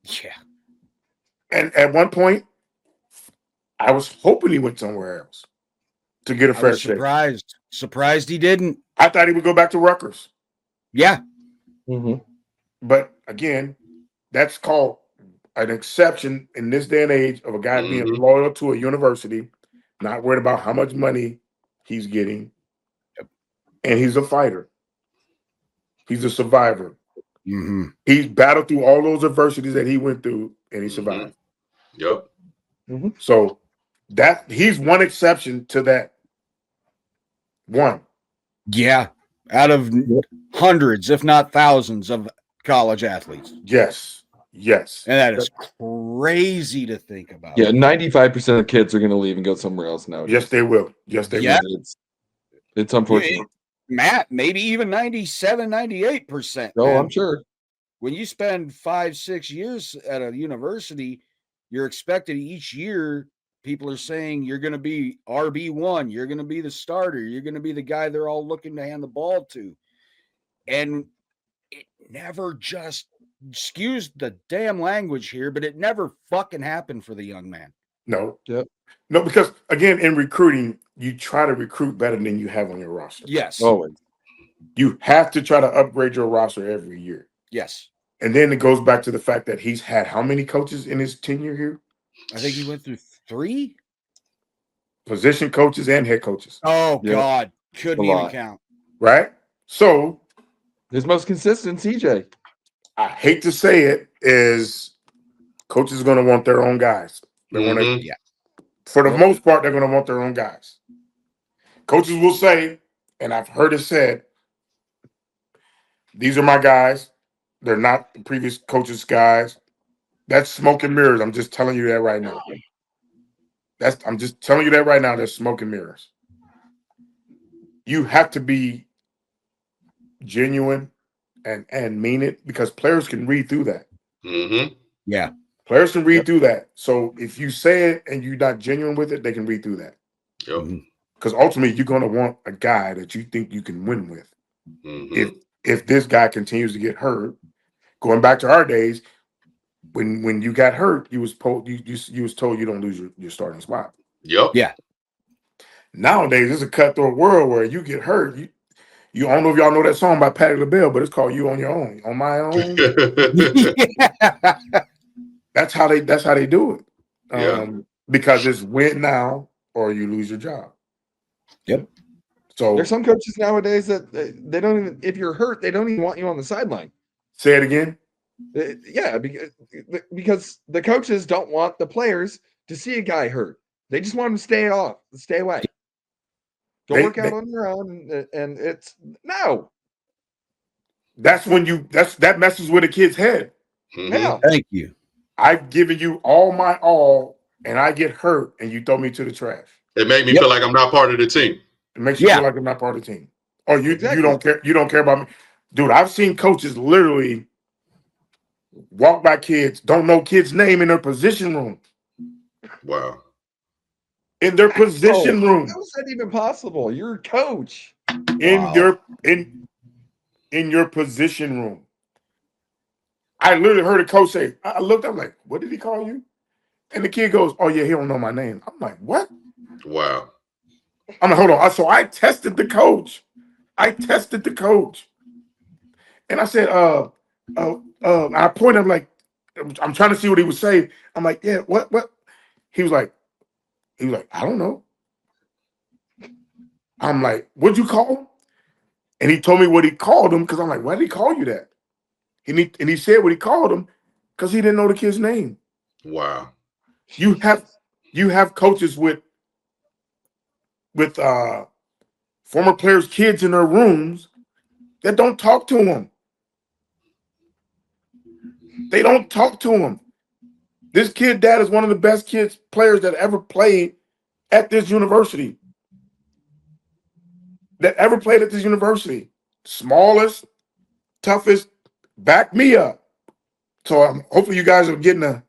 Yeah. And at one point, I was hoping he went somewhere else to get a fresh shake. Surprised he didn't. I thought he would go back to Rutgers. Yeah. But again, that's called an exception in this day and age of a guy being loyal to a university, not worried about how much money he's getting. And he's a fighter. He's a survivor. He's battled through all those adversities that he went through, and he survived. Yep. So that he's one exception to that. One. Yeah. Out of hundreds, if not thousands, of college athletes. Yes. And that is crazy to think about. Yeah, 95% of kids are going to leave and go somewhere else now. Yes, they will. Yes, they will. It's unfortunate. Matt, maybe even 97, 98%. Oh, man. I'm sure. When you spend 5-6 years at a university, you're expected each year, people are saying you're going to be RB1, you're going to be the starter, you're going to be the guy they're all looking to hand the ball to. And it never just, excuse the damn language here, but it never fucking happened for the young man. No. Yep. No, because again, in recruiting, you try to recruit better than you have on your roster. Yes. Always. You have to try to upgrade your roster every year. Yes. And then it goes back to the fact that he's had how many coaches in his tenure here? I think he went through 3 position coaches and head coaches. Oh, God. Couldn't even count. Right? So his most consistent, CJ. I hate to say it, is coaches are going to want their own guys. They want to, for the most part, they're going to want their own guys. Coaches will say, and I've heard it said, these are my guys. They're not the previous coaches' guys. That's smoke and mirrors. I'm just telling you that right now. I'm just telling you that right now. There's smoke and mirrors. You have to be genuine and mean it, because players can read through that. Yeah. Players can read through that. So if you say it and you're not genuine with it, they can read through that. Because ultimately, you're going to want a guy that you think you can win with. If this guy continues to get hurt, going back to our days, when you got hurt, you was told you don't lose your starting spot. Yeah. Nowadays, it's a cutthroat world where you get hurt. You don't know if y'all know that song by Patti LaBelle, but it's called "You on Your Own." On my own. That's how they do it. Because it's win now or you lose your job. Yep. So there's some coaches nowadays that they don't even, if you're hurt, they don't even want you on the sideline. Say it again. Yeah, because the coaches don't want the players to see a guy hurt. They just want him to stay away. Go work out on your own, and it's no. That's when that messes with a kid's head. Yeah. Thank you. I've given you all my all, and I get hurt, and you throw me to the trash. It made me feel like I'm not part of the team. It makes you feel like I'm not part of the team. Or you don't care. You don't care about me, dude. I've seen coaches literally walk by kids, don't know kids' name in their position room. Wow. In their position room. How is that even possible? You're a coach. In your position room. I literally heard a coach say, I looked up like, what did he call you? And the kid goes, oh yeah, he don't know my name. I'm like, what? Wow. I'm like, hold on. So I tested the coach. And I said, I pointed, I'm like, I'm trying to see what he would say. I'm like, yeah, what? He was like, I don't know. I'm like, what'd you call him? And he told me what he called him, because I'm like, why did he call you that? And he said what he called him because he didn't know the kid's name. Wow. You have coaches with with former players' kids in their rooms that don't talk to them. They don't talk to him. This kid dad is one of the best players that ever played at this university. Smallest, toughest, back me up. So hopefully you guys are getting a.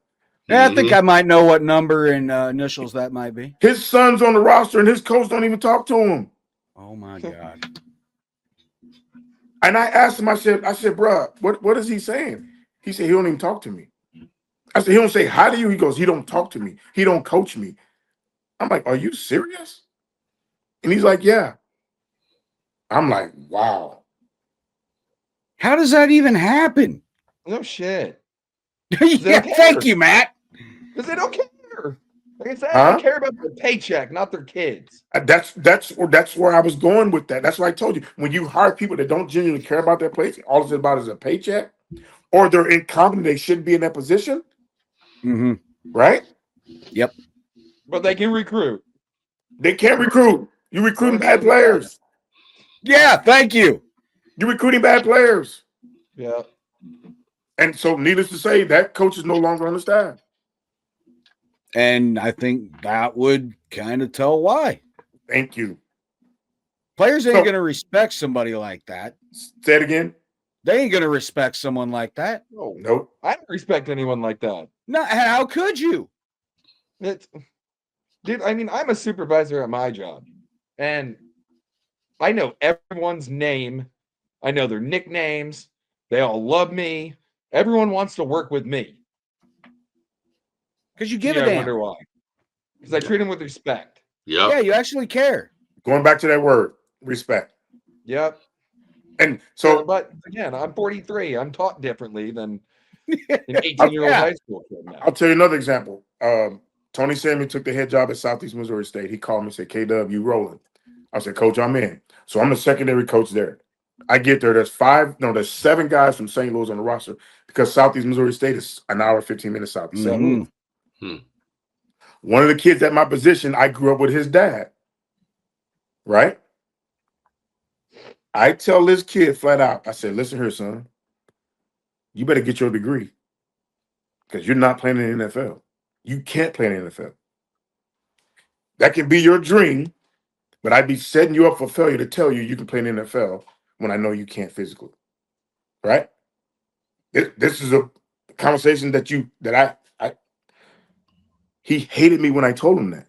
Yeah, I think I might know what number and initials that might be. His son's on the roster and his coach don't even talk to him. Oh my God. And I asked him, I said, bro, what is he saying? He said, he don't even talk to me. I said, he don't say hi to you. He goes, he don't talk to me. He don't coach me. I'm like, are you serious? And he's like, yeah. I'm like, wow. How does that even happen? No shit. Yeah, thank you, Matt. Because they don't care. Like I said, Huh? they care about their paycheck, not their kids. That's where I was going with that. That's what I told you. When you hire people that don't genuinely care about their place, all it's about is a paycheck, or they're incompetent, they shouldn't be in that position. Mm-hmm. Right? Yep. But they can recruit. They can't recruit. You recruiting bad players. Yeah, thank you. You're recruiting bad players. Yeah. And so, needless to say, that coach is no longer on the staff. And I think that would kind of tell why. Thank you. Players ain't going to respect somebody like that. Say it again. They ain't going to respect someone like that. No. Nope. I don't respect anyone like that. No, how could you? Dude, I mean, I'm a supervisor at my job, and I know everyone's name. I know their nicknames. They all love me. Everyone wants to work with me. Because you give a damn. I wonder why. Because I treat them with respect. Yep. Yeah, you actually care. Going back to that word, respect. Yep. And so, but again, I'm 43. I'm taught differently than an 18-year-old high school kid now. I'll tell you another example. Tony Samuel took the head job at Southeast Missouri State. He called me and said, K-Dub, you rolling? I said, Coach, I'm in. So I'm the secondary coach there. I get there. There's 7 guys from St. Louis on the roster because Southeast Missouri State is an hour, 15 minutes south of St. Louis. One of the kids at my position, I grew up with his dad. Right? I tell this kid flat out, I said, listen here, son. You better get your degree because you're not playing in the NFL. You can't play in the NFL. That can be your dream, but I'd be setting you up for failure to tell you you can play in the NFL when I know you can't physically. Right? This is a conversation that he hated me when I told him that.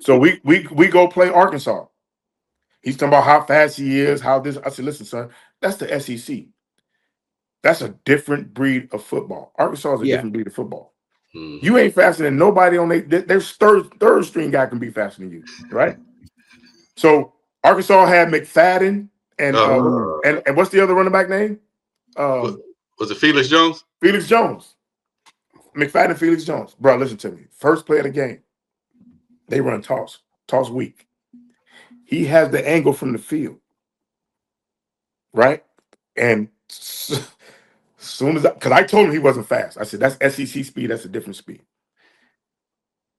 So we go play Arkansas. He's talking about how fast he is, how this. I said, listen, son, that's the SEC. That's a different breed of football. Arkansas is a different breed of football. You ain't faster than nobody on their third string guy can be faster than you, right? So Arkansas had McFadden and what's the other running back name? Was it Felix Jones? Felix Jones. McFadden, Felix Jones. Bro, listen to me. First play of the game, they run toss weak. He has the angle from the field, right? And soon as because I told him he wasn't fast. I said, that's SEC speed. That's a different speed.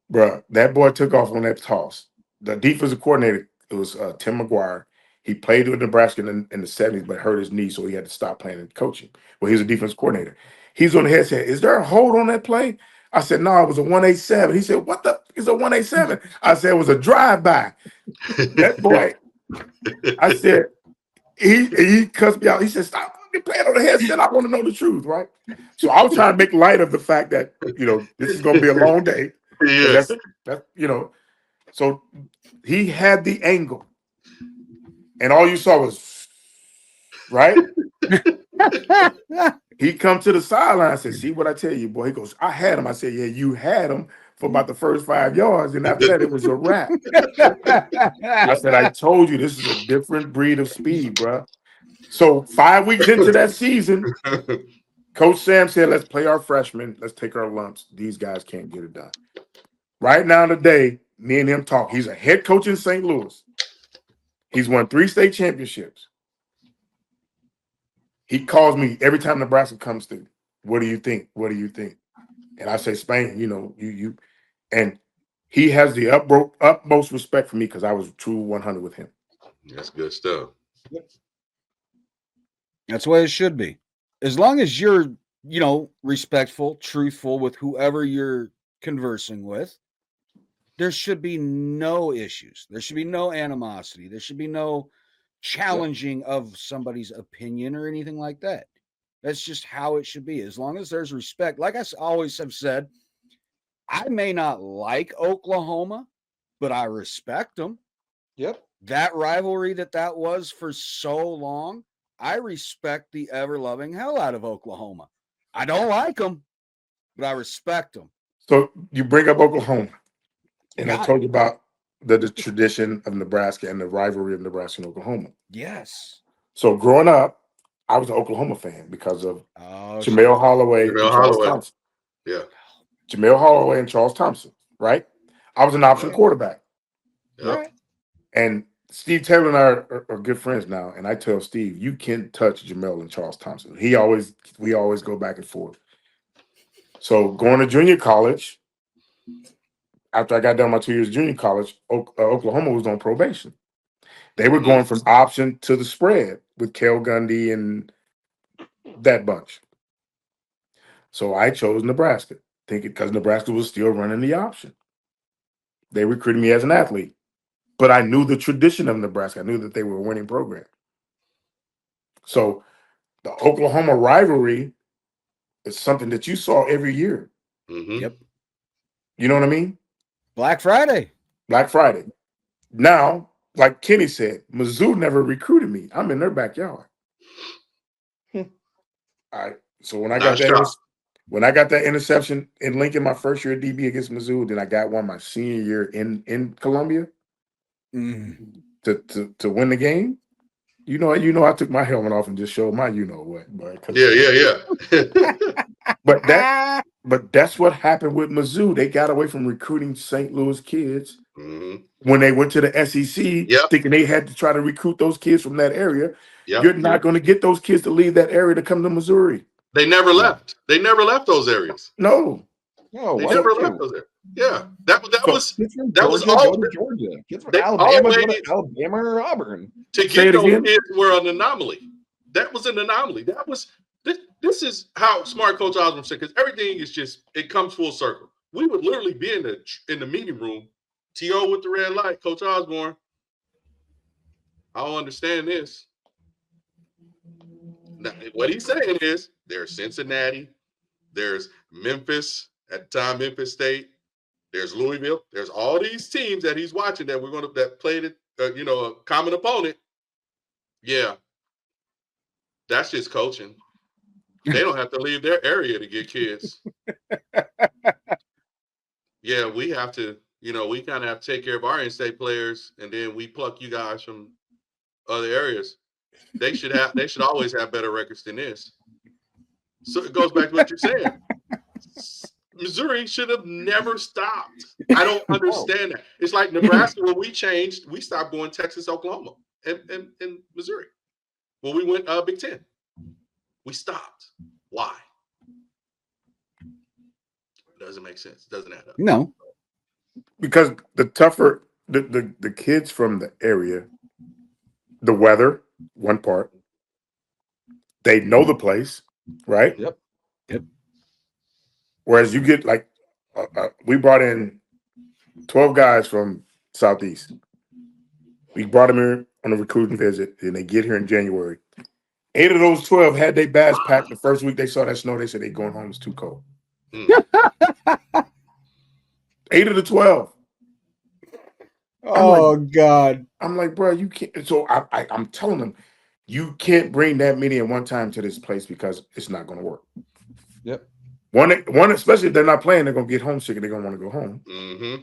Bro, that boy took off on that toss. The defensive coordinator, it was Tim McGuire. He played with Nebraska in the 70s, but hurt his knee, so he had to stop playing and coaching. Well, he was a defensive coordinator. He's on the head said, is there a hold on that play? I said, no, it was a 187. He said, what the is a 187? I said, it was a drive-by. That boy, I said, he cussed me out. He said, stop playing on the headset. I want to know the truth, right? So I was trying to make light of the fact that, this is going to be a long day. Yeah. That's so he had the angle. And all you saw was, right? He come to the sideline. I said, see what I tell you, boy? He goes, I had him. I said, yeah, you had him for about the first 5 yards. And after that, it was a wrap. I said, I told you this is a different breed of speed, bro. So 5 weeks into that season, Coach Sam said, let's play our freshmen. Let's take our lumps. These guys can't get it done. Right now today, me and him talk. He's a head coach in St. Louis. He's won 3 state championships. He calls me every time Nebraska comes through. What do you think? What do you think? And I say, Spain, you and he has the utmost respect for me because I was true 100 with him. That's good stuff. That's the way it should be. As long as you're, respectful, truthful with whoever you're conversing with, there should be no issues. There should be no animosity. There should be no challenging of somebody's opinion or anything like that. That's just how it should be. As long as there's respect. Like I always have said, I may not like Oklahoma, but I respect them. Yep. That rivalry that was for so long, I respect the ever-loving hell out of Oklahoma. I don't like them, but I respect them. So you bring up Oklahoma, and I told you about the tradition of Nebraska and the rivalry of Nebraska and Oklahoma. Yes. So growing up, I was an Oklahoma fan because of Jamel Holloway and Charles Thompson. Yeah. Jamel Holloway and Charles Thompson, right? I was an option quarterback. Yep. And Steve Taylor and I are good friends now. And I tell Steve, you can't touch Jamel and Charles Thompson. We always go back and forth. So going to junior college, after I got done my 2 years of junior college, Oklahoma was on probation. They were going from option to the spread with Cale Gundy and that bunch. So I chose Nebraska, thinking because Nebraska was still running the option. They recruited me as an athlete. But I knew the tradition of Nebraska. I knew that they were a winning program. So the Oklahoma rivalry is something that you saw every year. Mm-hmm. Yep. You know what I mean? Black Friday. Now, like Kenny said, Mizzou never recruited me. I'm in their backyard. All right. So when I got that interception in Lincoln my first year at DB against Mizzou, then I got one my senior year in Columbia. To win the game, I took my helmet off and just showed my what. Yeah. But that's what happened with Mizzou. They got away from recruiting St. Louis kids when they went to the SEC, thinking they had to try to recruit those kids from that area. You're not going to get those kids to leave that area to come to Missouri. They never left. They never left those areas. No, they never left those areas. Yeah, that was all Georgia. Kids from Alabama or Auburn. To get those kids were an anomaly. That was an anomaly. This is how smart Coach Osborne said, because everything is it comes full circle. We would literally be in the meeting room, T.O. with the red light, Coach Osborne. I don't understand this. Now, what he's saying is there's Cincinnati, there's Memphis at the time, Memphis State. There's Louisville. There's all these teams that he's watching that played it, a common opponent. Yeah, that's just coaching. They don't have to leave their area to get kids. Yeah, we have to. We kind of have to take care of our in-state players, and then we pluck you guys from other areas. They should always have better records than this. So it goes back to what you're saying. Missouri should have never stopped. I don't understand that. It's like Nebraska when we changed, we stopped going Texas, Oklahoma, and Missouri. When we went Big Ten, we stopped. Why? It doesn't make sense. It doesn't add up. No. Because the kids from the area, the weather, one part, they know the place, right? Yep. Whereas you get we brought in 12 guys from Southeast. We brought them here on a recruiting visit, and they get here in January. 8 of those 12 had their bags packed the first week they saw that snow. They said they're going home. It's too cold. 8 of the 12. God. I'm like, bro, you can't. So I'm telling them, you can't bring that many at one time to this place because it's not going to work. Yep. One, especially if they're not playing, they're going to get homesick and they're going to want to go home. Mm-hmm.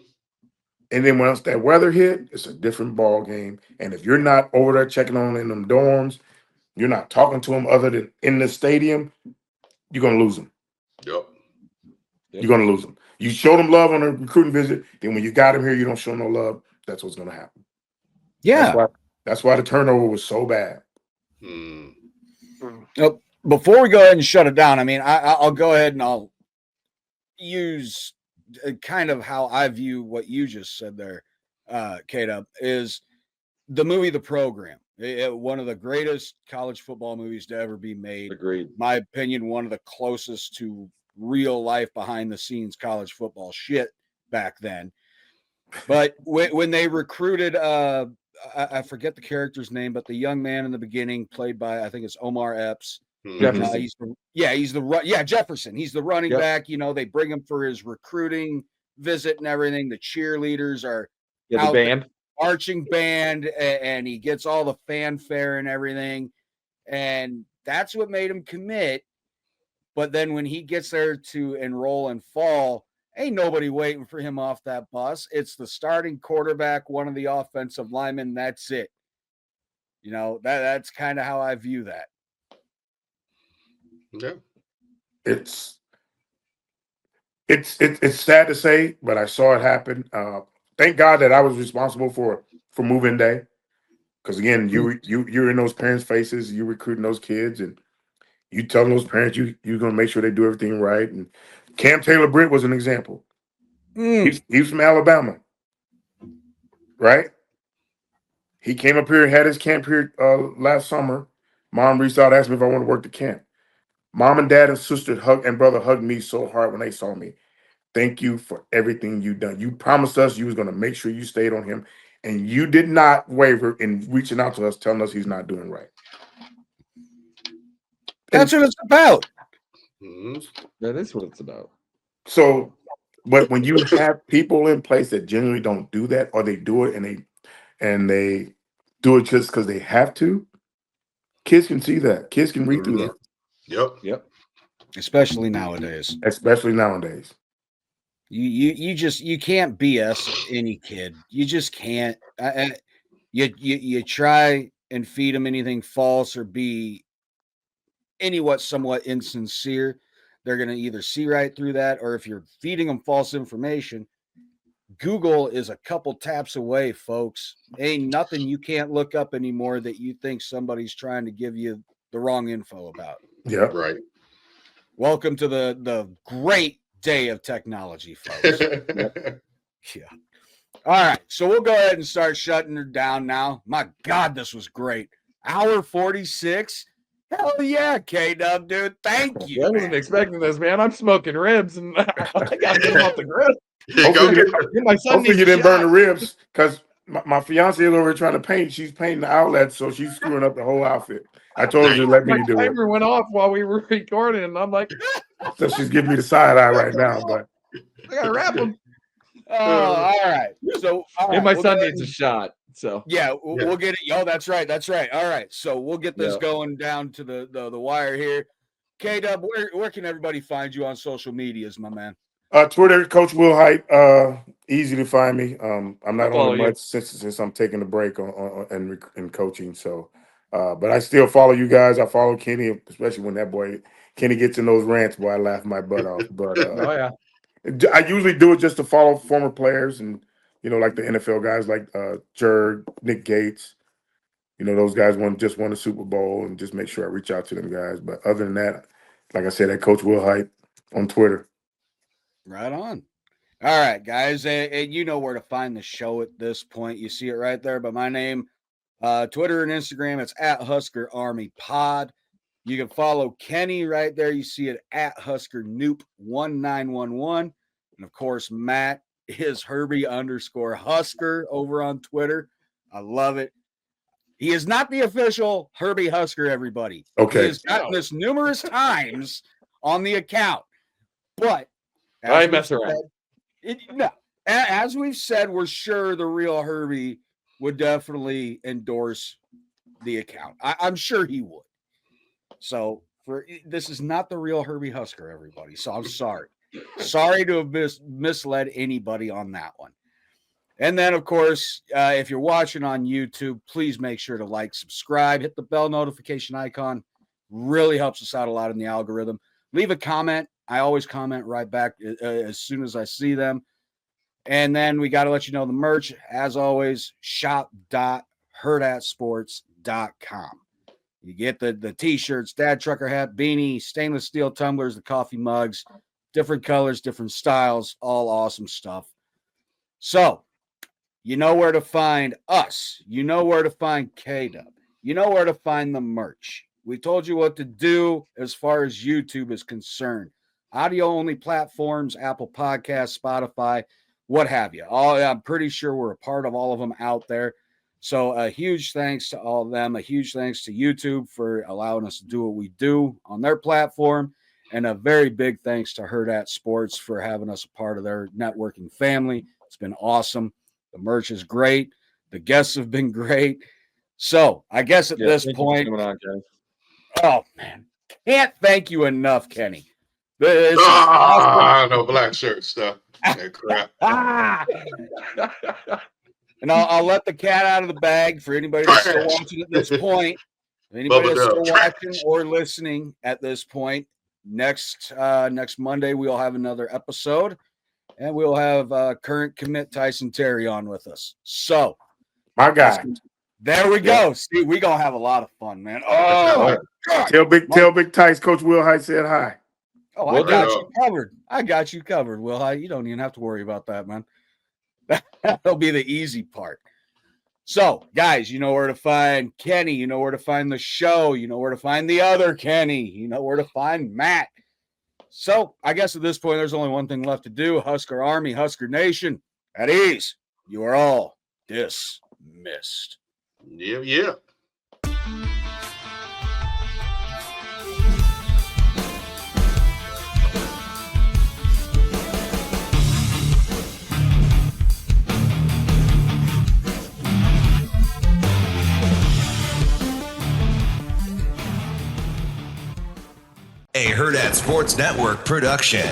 And then once that weather hit, it's a different ball game. And if you're not over there checking on in them dorms, you're not talking to them other than in the stadium, you're going to lose them. Yep. You're going to lose them. You show them love on a recruiting visit, then when you got them here, you don't show no love. That's what's going to happen. Yeah. That's why the turnover was so bad. Before we go ahead and shut it down, I mean, I'll go ahead and I'll use kind of how I view what you just said there, K-Dub, is the movie The Program. One of the greatest college football movies to ever be made. Agreed. My opinion, one of the closest to real life behind the scenes college football shit back then. But when they recruited, I forget the character's name, but the young man in the beginning played by, I think it's Omar Epps. Jefferson. Jefferson. He's the running Yep. back. They bring him for his recruiting visit and everything. The cheerleaders are the band. Marching band, and he gets all the fanfare and everything. And that's what made him commit. But then when he gets there to enroll in fall, ain't nobody waiting for him off that bus. It's the starting quarterback, one of the offensive linemen. That's it. That's kind of how I view that. Yeah. It's sad to say, but I saw it happen. Thank God that I was responsible for move-in day, because again, you're in those parents' faces, you recruiting those kids, and you telling those parents you're gonna make sure they do everything right. And Cam Taylor-Britt was an example. He's from Alabama, right? He came up here, had his camp here last summer. Mom reached out, asked me if I want to work the camp. Mom and dad and sister and brother hugged me so hard when they saw me. Thank you for everything you've done. You promised us you was going to make sure you stayed on him, and you did not waver in reaching out to us, telling us he's not doing right. That's what it's about. That is what it's about. So, but when you have people in place that generally don't do that, or they do it and they do it just because they have to, kids can see that. Kids can read through that. Yep. Especially nowadays. You can't BS any kid. You just can't. You try and feed them anything false or be somewhat insincere. They're going to either see right through that, or if you're feeding them false information, Google is a couple taps away, folks. Ain't nothing you can't look up anymore that you think somebody's trying to give you the wrong info about. Yeah. Right. Welcome to the great day of technology, folks. Yeah. All right. So we'll go ahead and start shutting her down now. My God, this was great. Hour 46. Hell yeah, K-Dub, dude. Thank you. I wasn't expecting this, man. I'm smoking ribs, and I got to get them off the grill. Hopefully you didn't burn the ribs, because my fiance is over here trying to paint. She's painting the outlets, so she's screwing up the whole outfit. I told her to let me do it. My timer went off while we were recording, and I'm like, so she's giving me the side eye right now, but I gotta wrap them. Oh, all right. So, and my son needs a shot. So we'll get it. Oh, that's right. All right. So we'll get this going down to the wire here. K-Dub, where can everybody find you on social medias, my man? Twitter, Coach Wilhite. Easy to find me. I'm not on it much since I'm taking a break in coaching. So, but I still follow you guys. I follow Kenny, especially when that boy Kenny gets in those rants. Boy, I laugh my butt off. But I usually do it just to follow former players and like the NFL guys like Jurg, Nick Gates. Those guys just won the Super Bowl, and just make sure I reach out to them guys. But other than that, like I said, at Coach Wilhite on Twitter. Right on. All right, guys. And you know where to find the show at this point. You see it right there by my name. Twitter and Instagram, it's at Husker Army Pod. You can follow Kenny right there. You see it at Husker Noop 1911. And of course, Matt is Herbie_Husker over on Twitter. I love it. He is not the official Herbie Husker, everybody. Okay. He has gotten this numerous times on the account. But I mess around. As we've said, we're sure the real Herbie would definitely endorse the account. I'm sure he would. So this is not the real Herbie Husker, everybody. So I'm sorry. Sorry to have misled anybody on that one. And then, of course, if you're watching on YouTube, please make sure to like, subscribe, hit the bell notification icon. Really helps us out a lot in the algorithm. Leave a comment. I always comment right back as soon as I see them. And then we got to let you know the merch, as always, shop.hurrdatsports.com. You get the T-shirts, dad trucker hat, beanie, stainless steel tumblers, the coffee mugs, different colors, different styles, all awesome stuff. So, you know where to find us. You know where to find K-Dub. You know where to find the merch. We told you what to do as far as YouTube is concerned. Audio-only platforms, Apple Podcasts, Spotify, what have you. I'm pretty sure we're a part of all of them out there. So a huge thanks to all of them. A huge thanks to YouTube for allowing us to do what we do on their platform. And a very big thanks to Hurrdat Sports for having us a part of their networking family. It's been awesome. The merch is great. The guests have been great. So I guess at this point, oh man, can't thank you enough, Kenny. Awesome. No black shirt stuff. That crap. And I'll let the cat out of the bag for anybody that's still watching at this point. Anybody that's still watching or listening at this point, next Monday we'll have another episode, and we'll have current commit Tyson Terry on with us. So, my guy, there we go. See, we gonna have a lot of fun, man. Oh, tell Big Tice, Coach Wilhite said hi. Oh, I got you covered. I got you covered, Wilhite. You don't even have to worry about that, man. That'll be the easy part. So, guys, you know where to find Kenny. You know where to find the show. You know where to find the other Kenny. You know where to find Matt. So, I guess at this point, there's only one thing left to do. Husker Army, Husker Nation, at ease. You are all dismissed. Yeah. A Hurrdat Sports Network production.